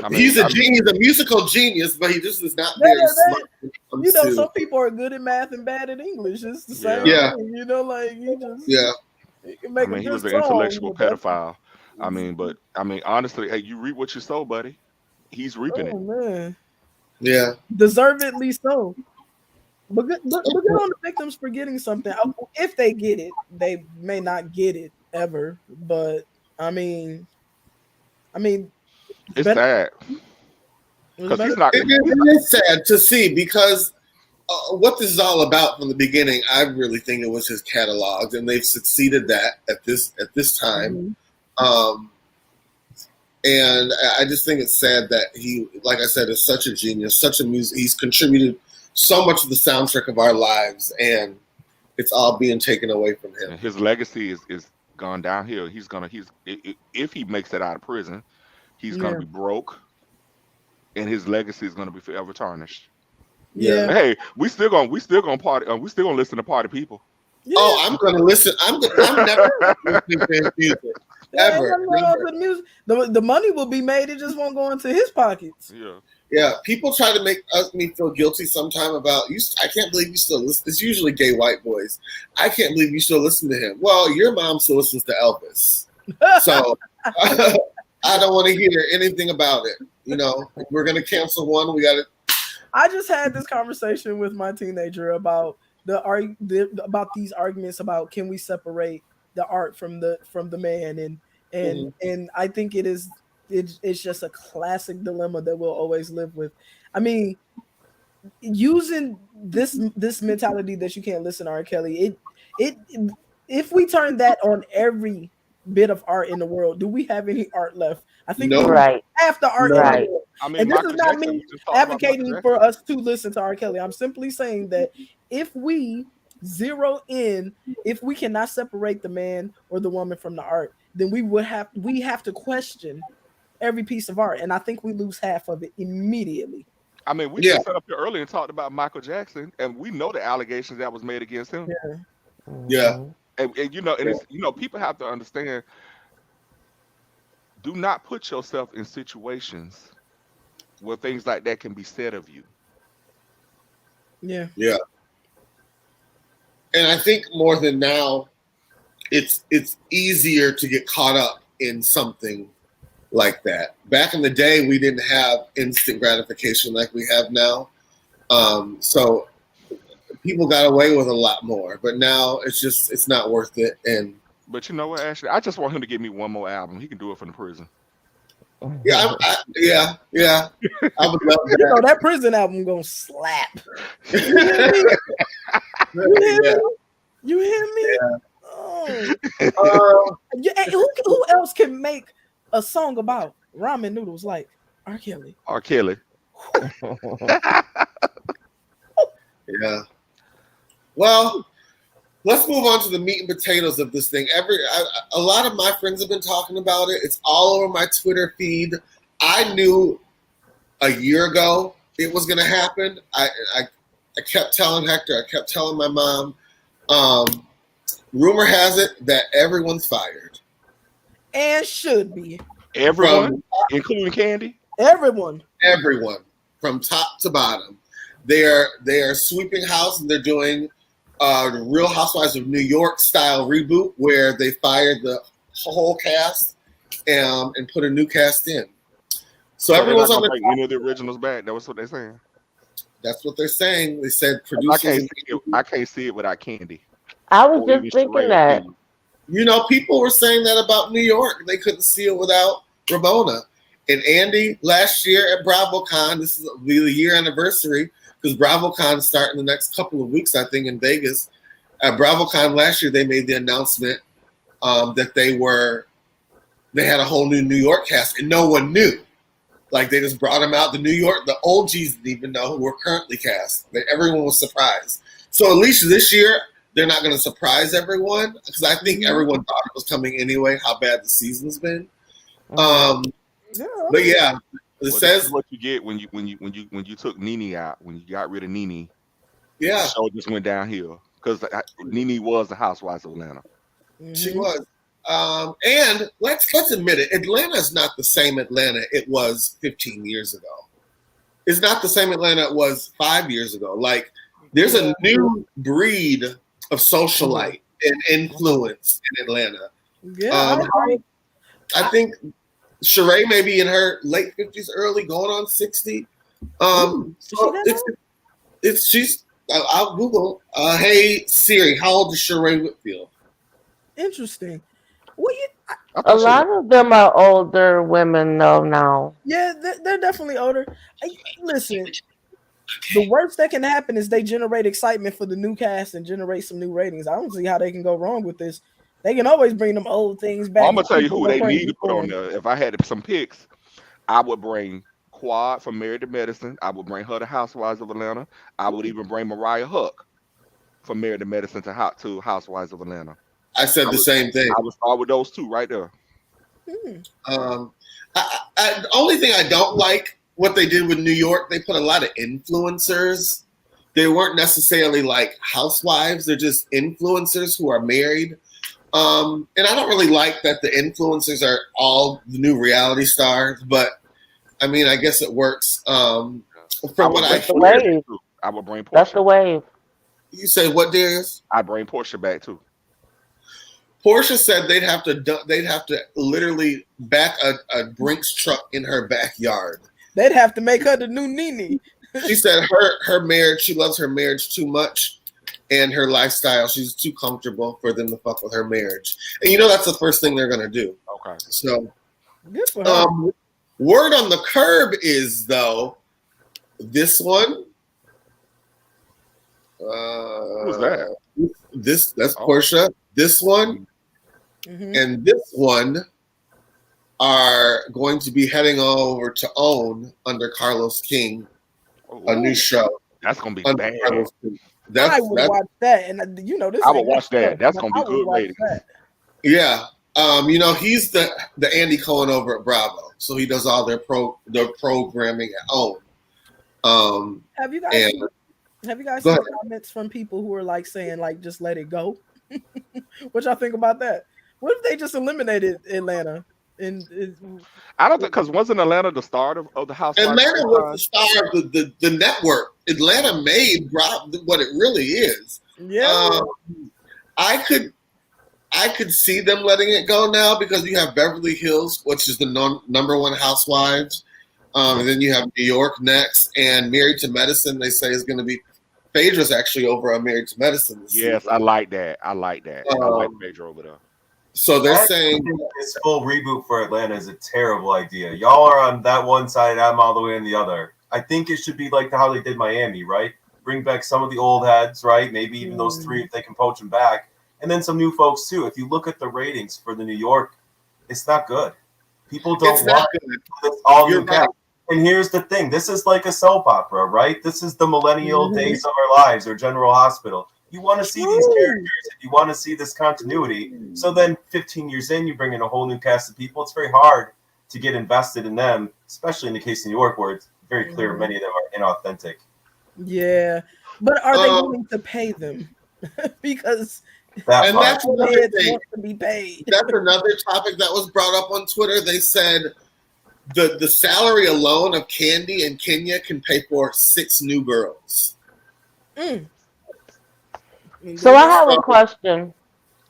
I mean, He's a musical genius, but he just is not Yeah, very smart. when it comes You know, to- some people are good at math and bad at English. It's the same Yeah. thing. You know, like he just Yeah. he can make I mean, a he good was an song, intellectual but that's- pedophile. I mean, honestly, hey, you reap what you sow, buddy. He's reaping Oh it. man, Yeah. deservedly so. But good on the victims for getting something. If they get it, they may not get it ever. But I mean, It's better- sad it was because he's better- not. It is sad to see because what this is all about from the beginning, I really think it was his catalog, and they've succeeded that at this time. Mhm. And I just think it's sad that he, like I said, is such a genius, such a music. He's contributed so much of the soundtrack of our lives, and it's all being taken away from him. His legacy is gone downhill. If he makes it out of prison, he's gonna be broke, and his legacy is gonna be forever tarnished. Yeah. But hey, we still gonna party. We still gonna listen to party people. Yeah. Oh, I'm gonna listen. I'm never listening to his music. Ever. The money will be made. It just won't go into his pockets. Yeah. Yeah, people try to make me feel guilty sometime about you. I can't believe you still listen. It's usually gay white boys. I can't believe you still listen to him. Well, your mom still listens to Elvis, so I don't want to hear anything about it. You know, if we're gonna cancel one. We got to. I just had this conversation with my teenager about about these arguments about can we separate the art from the man, and I think it's just a classic dilemma that we'll always live with. I mean, using this mentality that you can't listen to R. Kelly, if we turn that on every bit of art in the world, do we have any art left? I think No. Right. half the art. Right. In the world. I mean, And this Michael is not Jackson, me we just talked about advocating Michael for Jackson. us to listen to R. Kelly. I'm simply saying that if we zero in, if we cannot separate the man or the woman from the art, then we have to question every piece of art, and I think we lose half of it immediately. I mean, we Yeah. just set up here earlier and talked about Michael Jackson, and we know the allegations that was made against him. Yeah. And it's people have to understand. Do not put yourself in situations where things like that can be said of you. Yeah. And I think more than now, it's easier to get caught up in something like that. Back in the day, we didn't have instant gratification like we have now. So people got away with a lot more, but now it's not worth it. And But you know what, Ashley? I just want him to give me one more album. He can do it from the prison. yeah, yeah. I would love You know that. that prison album gonna slap. Yeah. You hear me? Yeah. Oh. Yeah, and who else can make a song about ramen noodles like R. Kelly? R. Kelly. Yeah. Well, let's move on to the meat and potatoes of this thing. A lot of my friends have been talking about it. It's all over my Twitter feed. I knew a year ago it was going to happen. I kept telling Hector. I kept telling my mom. Rumor has it that everyone's fired. And should be. Everyone, including Candy. Everyone. Everyone, from top to bottom. They are sweeping house, and they're doing the Real Housewives of New York style reboot where they fired the whole cast and put a new cast in. So everyone's on bring any of the originals back. That was what they're saying. That's what they're saying. They said I producers. can't see it without Candy. I was Or just even thinking Sheree that. Candy. You know, people were saying that about New York. They couldn't see it without Ramona. And Andy, last year at BravoCon, this is the year anniversary, because BravoCon is starting the next couple of weeks, I think, in Vegas. At BravoCon last year, they made the announcement that they had a whole new New York cast, and no one knew. Like they just brought them out. The New York, the OGs didn't even know who were currently cast. Everyone was surprised. So at least this year, they're not going to surprise everyone because I think everyone thought it was coming anyway. How bad the season's been. But yeah, it says this is what you get when you took Nene out. When you got rid of Nene, yeah, the show just went downhill because Nene was the Housewives of Atlanta. She was. And let's admit it, Atlanta is not the same Atlanta it was 15 years ago. It's not the same Atlanta it was 5 years ago. Like there's a new breed of socialite and influence in Atlanta. Yeah, I think Sheree may be in her late 50s, early, going on 60. I'll Google. Hey Siri, how old is Sheree Whitfield? Interesting. A lot of them are older women, though, now. Yeah, they're definitely older. Listen, the worst that can happen is they generate excitement for the new cast and generate some new ratings. I don't see how they can go wrong with this. They can always bring them old things back. I'm gonna tell you who they need to put on there. If I had some picks, I would bring Quad from Married to Medicine. I would bring her to Housewives of Atlanta. I would even bring Mariah Huck from Married to Medicine to Housewives of Atlanta. I said the same thing. I would start with those two right there. The only thing I don't like what they did with New York, they put a lot of influencers. They weren't necessarily like housewives. They're just influencers who are married. And I don't really like that the influencers are all the new reality stars, but I mean, I guess it works. From what I hear, I would bring Portia. That's the wave. You say what, Darius? I bring Portia back too. Portia said they'd have to literally back a Brinks truck in her backyard. They'd have to make her the new Nene. She said her marriage, she loves her marriage too much, and her lifestyle. She's too comfortable for them to fuck with her marriage. And that's the first thing they're gonna do. Okay. So good for her. Word on the curb is though, this one. Who's that? That's Portia. This one and this one are going to be heading over to OWN under Carlos King, a new show. That's gonna be bad. I would watch that, and this. I would watch that. That's gonna be good ratings. Yeah, he's the Andy Cohen over at Bravo, so he does all their programming at OWN. Have you guys seen comments from people who are like saying like just let it go? What y'all think about that? What if they just eliminated Atlanta? I don't think because wasn't Atlanta the start of the house? Atlanta was the star of the network. Atlanta made what it really is. Yeah, I could see them letting it go now because you have Beverly Hills, which is the number one housewives, and then you have New York next, and Married to Medicine. They say is going to be Phaedra's actually over on Married to Medicine. Yes, I like that. I like Phaedra over there. So they're saying this full reboot for Atlanta is a terrible idea. Y'all are on that one side, I'm all the way on the other. I think it should be like how they did Miami, right? Bring back some of the old heads, right? Maybe even those three if they can poach them back. And then some new folks too. If you look at the ratings for the New York, it's not good. People don't want this all new cast. And here's the thing. This is like a soap opera, right? This is the millennial days of our lives or General Hospital. You want to see these characters. You want to see this continuity. So then 15 years in, you bring in a whole new cast of people. It's very hard to get invested in them, especially in the case of New York, where it's very clear many of them are inauthentic. Yeah. But are they willing to pay them? Because that's another thing. Want to be paid. That's another topic that was brought up on Twitter. They said the salary alone of Kandi and Kenya can pay for 6 new girls. So I have a question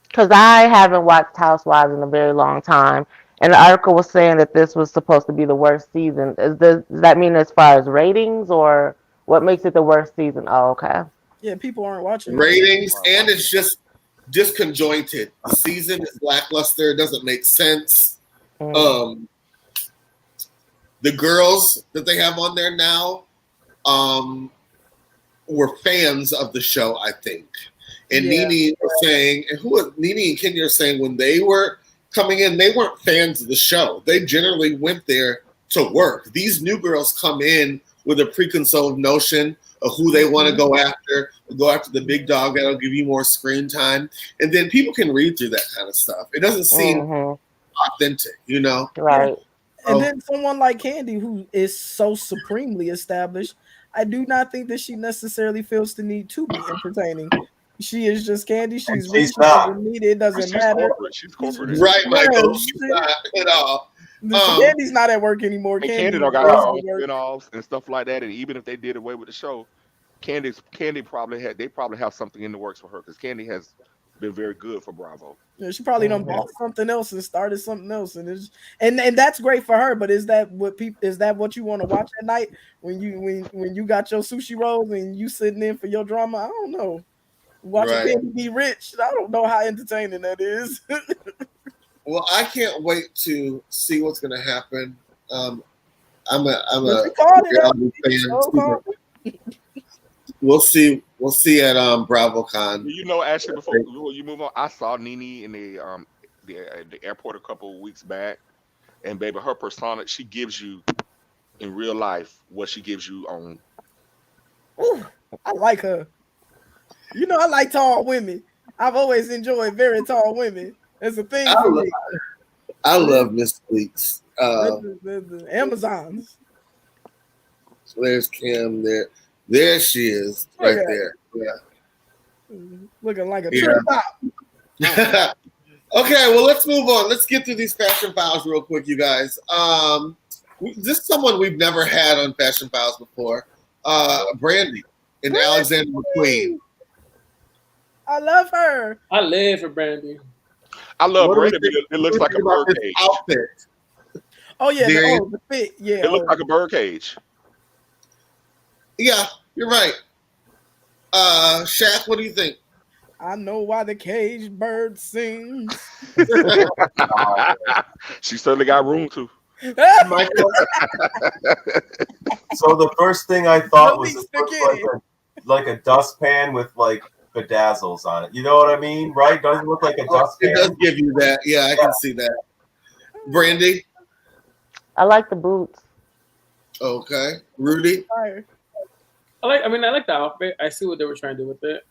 because I haven't watched Housewives in a very long time, and the article was saying that this was supposed to be the worst season. Does that mean as far as ratings, or what makes it the worst season? Oh, okay. Yeah, people aren't watching ratings, and it's just disconjointed. The season is lackluster. It doesn't make sense. The girls that they have on there now were fans of the show, I think. And Nene was saying, and Nene and Kenya are saying when they were coming in, they weren't fans of the show. They generally went there to work. These new girls come in with a preconceived notion of who they want to go after the big dog that'll give you more screen time. And then people can read through that kind of stuff. It doesn't seem authentic, you know? Right. And then someone like Candy, who is so supremely established, I do not think that she necessarily feels the need to be entertaining. She is just Candy. She's rich. She doesn't need it. It doesn't matter. Corporate. She's corporate. Right, Michael. She's not at all. Candy's not at work anymore. Candy don't got her own spin-offs and stuff like that. And even if they did away with the show, Candy probably have something in the works for her because Candy has been very good for Bravo. Yeah, she probably done bought something else and started something else, and that's great for her. But is that what you want to watch at night when you got your sushi rolls and you sitting in for your drama? I don't know. Watching Candy be rich, I don't know how entertaining that is. Well, I can't wait to see what's going to happen. I'm a reality fan. We'll see at BravoCon. You know, Ashley, before you move on, I saw Nene in the airport a couple of weeks back, and baby, her persona, she gives you in real life what she gives you on. Ooh, I like her. You know, I like tall women. I've always enjoyed very tall women. It's a thing for me. I love Miss Weeks. The Amazons. So there's Kim there. There she is, right there. Yeah. Looking like a trip top. Okay, well, let's move on. Let's get through these Fashion Files real quick, you guys. This is someone we've never had on Fashion Files before. Brandy and Alexander McQueen. I love her. I live for Brandy. I love Brandy. It looks like a birdcage. Outfit. Oh yeah, the fit. Yeah, it looks like a birdcage. Yeah, you're right. Shaq, what do you think? I know why the caged bird sings. She certainly got room to. Michael? So the first thing I thought was this looks like a dustpan with like bedazzles on it. You know what I mean, right? Doesn't look like a dustpan. It does give you that. Yeah, I can see that. Brandy? I like the boots. Okay. Rudy? I like the outfit. I see what they were trying to do with it.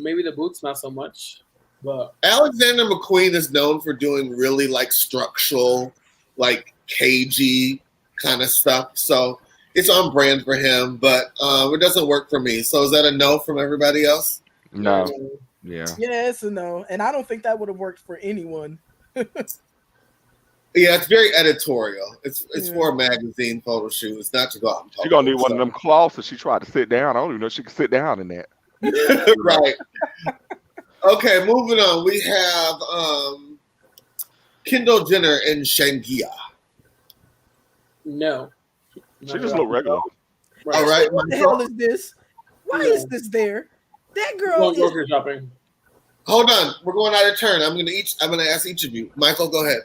Maybe the boots, not so much. But Alexander McQueen is known for doing really like structural, like cagey kind of stuff. So it's on brand for him, but it doesn't work for me. So is that a no from everybody else? No. Yeah. Yeah, it's a no. And I don't think that would have worked for anyone. Yeah, it's very editorial. It's for a magazine photo shoot. It's not to go out and talk. She's gonna need one of them cloths if she tried to sit down. I don't even know if she can sit down in that. Right. Okay, moving on. We have Kendall Jenner and Shangia. No. She just look regular. Right. All right. What the hell is this? Why is this there? That girl grocery shopping. Hold on. We're going out of turn. I'm gonna ask each of you. Michael, go ahead.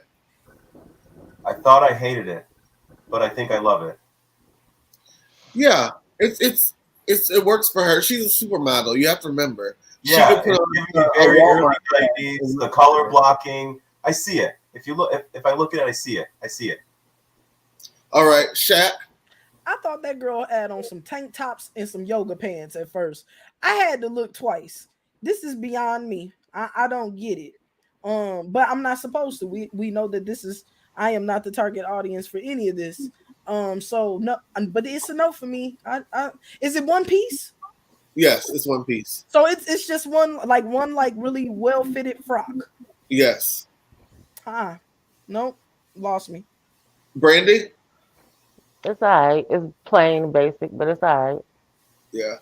I thought I hated it, but I think I love it. Yeah, it works for her. She's a supermodel. You have to remember. Yeah, she could put it's very early 90s. The color blocking, I see it. If I look at it, I see it. I see it. All right, Shaq. I thought that girl had on some tank tops and some yoga pants at first. I had to look twice. This is beyond me. I don't get it. But I'm not supposed to. We know that I am not the target audience for any of this. So no, but it's a no for me. Is it one piece? Yes, it's one piece. So it's just one really well fitted frock. Yes. Nope, lost me. Brandy. It's all right. It's plain basic, but it's all right. Yeah.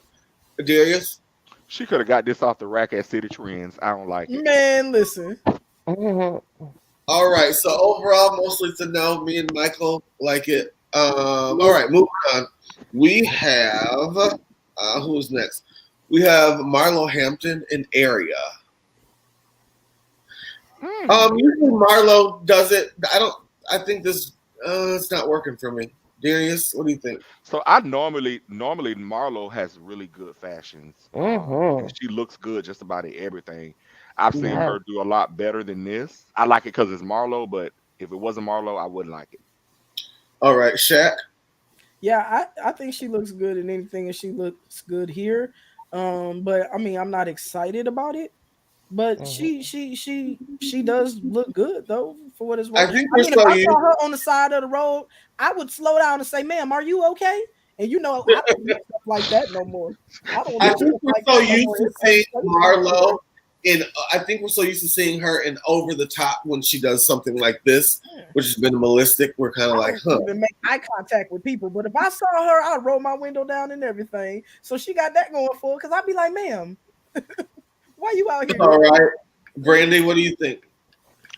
Darius. She could have got this off the rack at City Trends. I don't like it. Man, listen. All right. So overall, mostly it's a no. Me and Michael like it. All right, moving on. We have who's next? We have Marlo Hampton in Area. Usually Marlo does it. I think this it's not working for me. Darius, what do you think? So I normally Marlo has really good fashions. And she looks good just about everything. I've seen her do a lot better than this. I like it because it's Marlo, but if it wasn't Marlo, I wouldn't like it. All right, Shaq. Yeah, I think she looks good in anything, and she looks good here. But I mean, I'm not excited about it. But she does look good though, for what it's I worth. think I we're mean, if so I used. saw her on the side of the road, I would slow down and say, "Ma'am, are you okay?" And you know, I don't do stuff like that no more. I don't I do think stuff we're like so that no used more. to It's seeing unsafe. Marlo in. I think we're so used to seeing her in over the top when she does something like this, which is minimalistic. We're kind of I like, don't huh? even make eye contact with people. But if I saw her, I'd roll my window down and everything. So she got that going for her, because I'd be like, "Ma'am, why you out here?" All right, Brandy, what do you think?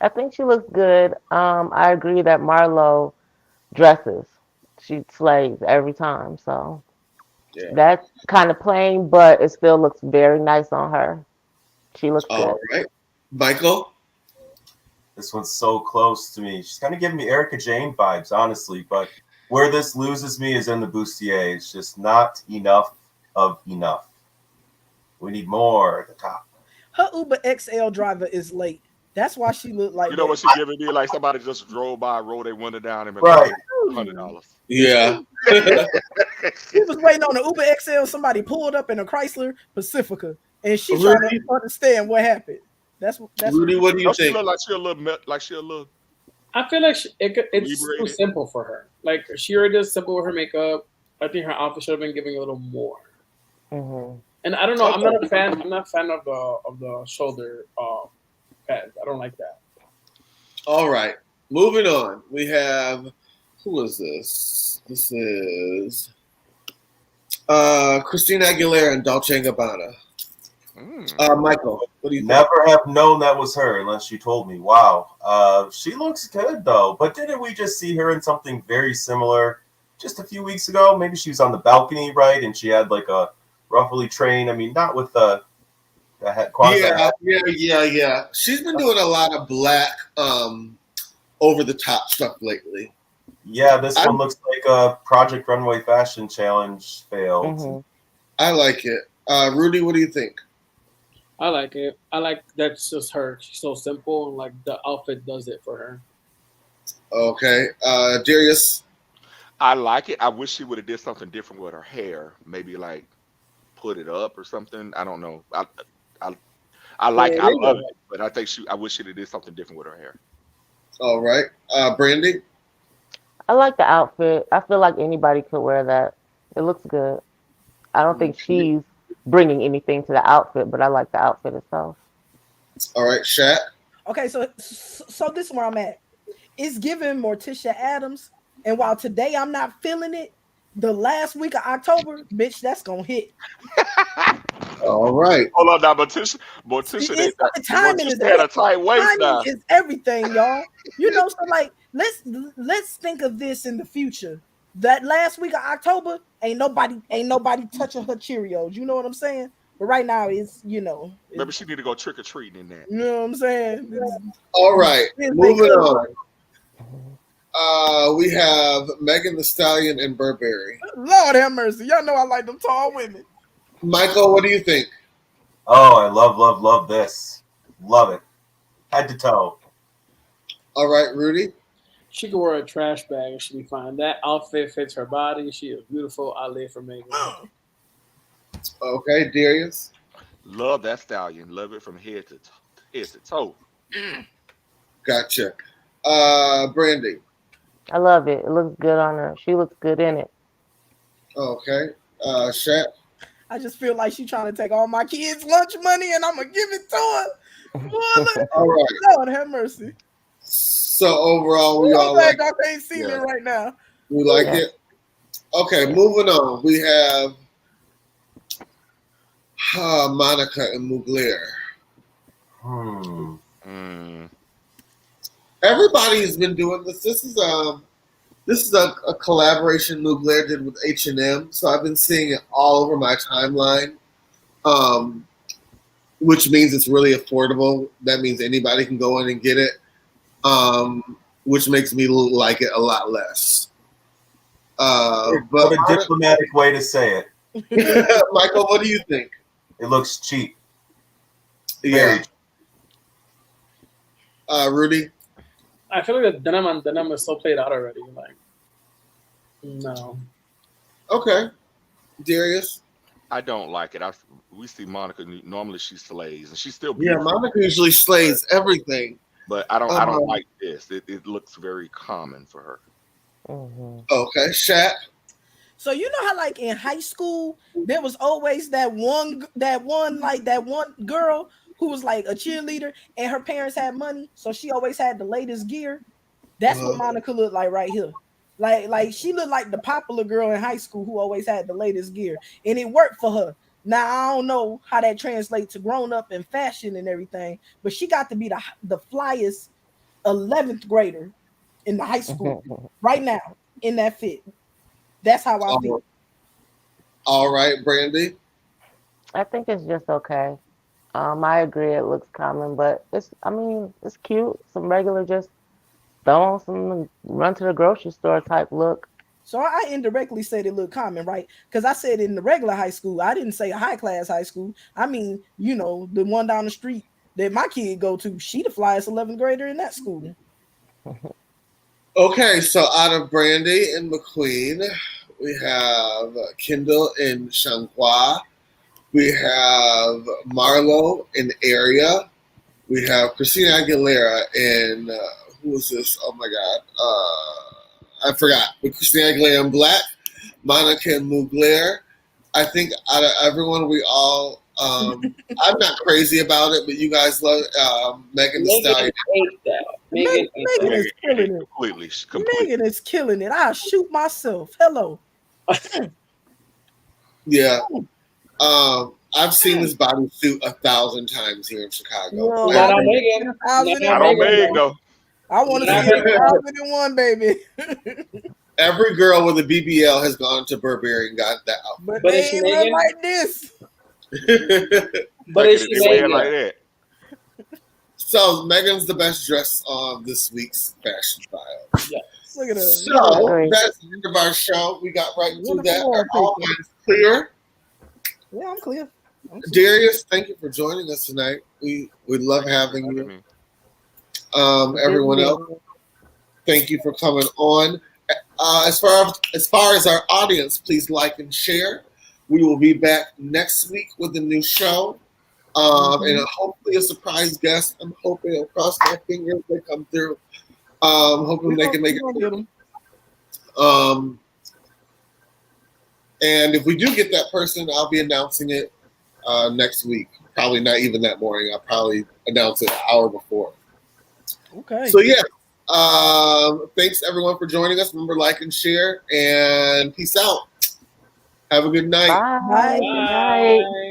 I think she looks good. I agree that Marlo dresses. She slays every time. So Yeah. that's kind of plain, but it still looks very nice on her. She looks good. All right, Michael. This one's so close to me. She's kind of giving me Erica Jane vibes, honestly. But where this loses me is in the bustier. It's just not enough of enough. We need more at the top. Her Uber XL driver is late. That's why she looked like You know that. what she giving me? Like somebody just drove by, rolled their window down, and been Right. like $100. Yeah. She was waiting on the Uber XL. Somebody pulled up in a Chrysler Pacifica, and she trying to understand what happened. That's Rudy, what do you Don't she think? look like she a little, like she a little? I feel like it's too Liberated. simple for her. Like she already does simple with her makeup. I think her outfit should have been giving a little more. Hmm. And I don't know. I'm not a fan. I'm not a fan of the shoulder pads. I don't like that. All right, moving on. We have who is this? This is Christina Aguilera and Dolce & Gabbana. Michael, what do you think? Never have known that was her unless you told me. Wow. She looks good, though. But didn't we just see her in something very similar just a few weeks ago? Maybe she was on the balcony, right? And she had like a ruffly train. I mean, not with the head. Yeah. She's been doing a lot of black, over the top stuff lately. Yeah, this one looks like a Project Runway Fashion Challenge failed. Hmm. I like it. Rudy, what do you think? I like it. I like that's just her. She's so simple, and like the outfit does it for her. Okay, Darius. I like it. I wish she would have did something different with her hair. Maybe like put it up or something. I don't know. I like it. I love it, but I think I wish she'd have did something different with her hair. All right, Brandy. I like the outfit. I feel like anybody could wear that. It looks good. I don't think she's bringing anything to the outfit, but I like the outfit itself. All right, Shaq. okay. So this is where I'm at. It's giving Morticia Adams, and while today I'm not feeling it, the last week of October, bitch, that's gonna hit. All right. Hold on now, Morticia The timing is had a tight waist now. timing is everything, y'all. You know, so like let's think of this in the future. That last week of October, ain't nobody touching her Cheerios. You know what I'm saying? But right now, it's Maybe she need to go trick or treating in that. you know what I'm saying. All right. It's Moving big. on. We have Megan Thee Stallion and Burberry. Lord have mercy. Y'all know I like them tall women. Michael, what do you think? Oh, I love this. Love it. Head to toe. All right, Rudy. She could wear a trash bag and she'd be fine. That outfit fits her body. She is beautiful. I live for Megan. Okay, Darius. Love that stallion. Love it from head to toe. Gotcha. Brandy. I love it. It looks good on her. She looks good in it. Okay. Shaq. I just feel like she's trying to take all my kids' lunch money and I'm gonna give it to her. Boy, All right. Lord have mercy. So overall, we all like like. y'all can't see me right now. We like it. Okay, moving on. We have Monica and Mugler. Everybody's been doing this. This is a collaboration Mugler did with H&M. So I've been seeing it all over my timeline, which means it's really affordable. That means anybody can go in and get it, which makes me like it a lot less. But what a diplomatic way to say it. Michael, what do you think? It looks cheap. Yeah. Rudy? I feel like the denim on denim is so played out already. Like No. Okay, Darius. I don't like it. We see Monica normally she slays, and she's still Yeah, beautiful. Monica usually slays everything. But I don't like this. It looks very common for her. Mm-hmm. Okay, Shaq. So you know how like in high school there was always that one girl who was like a cheerleader and her parents had money, so she always had the latest gear. That's what Monica looked like right here. Like she looked like the popular girl in high school who always had the latest gear, and it worked for her. Now I don't know how that translates to grown up and fashion and everything, but she got to be the flyest 11th grader in the high school right now in that fit. That's how I feel. All right, Brandy. I think it's just okay. I agree it looks common, but it's cute. Some regular just throw on some run to the grocery store type look. So I indirectly said it looked common, right? Because I said in the regular high school, I didn't say a high class high school. I mean, the one down the street that my kid go to, she the flyest 11th grader in that school. Okay, so out of Brandy and McQueen, we have Kendall and Shanghua. We have Marlo in Area. We have Christina Aguilera and who is this? Oh my God. I forgot. But Christina Aguilera in Black, Monica and Mugler. I think out of everyone, we all, I'm not crazy about it, but you guys love Megan Thee Stallion. Megan is killing it. Completely. Megan is killing it. I'll shoot myself. Hello. Yeah. I've seen this bodysuit 1,000 times here in Chicago. Well, Not on Megan. Not on Meg though. I want to see 1,001, baby. Every girl with a BBL has gone to Burberry and got that outfit. But But they is she ain't look Megan? like this. But is she Megan? like that? So Megan's the best dressed on this week's fashion file. Yeah. Look at her. So Agree. that's the end of our show. We got right into that. Wonderful Are all wallpaper. minds clear? Yeah, I'm clear. Darius, thank you for joining us tonight. We love having you. Everyone else, thank you for coming on. As far as our audience, please like and share. We will be back next week with a new show. And hopefully a surprise guest. I'm hoping, I'll cross my fingers they come through. Hoping they can make it. And if we do get that person, I'll be announcing it next week. Probably not even that morning. I'll probably announce it an hour before. Okay. So yeah, thanks everyone for joining us. Remember, like and share, and peace out. Have a good night. Bye. Bye. Good night.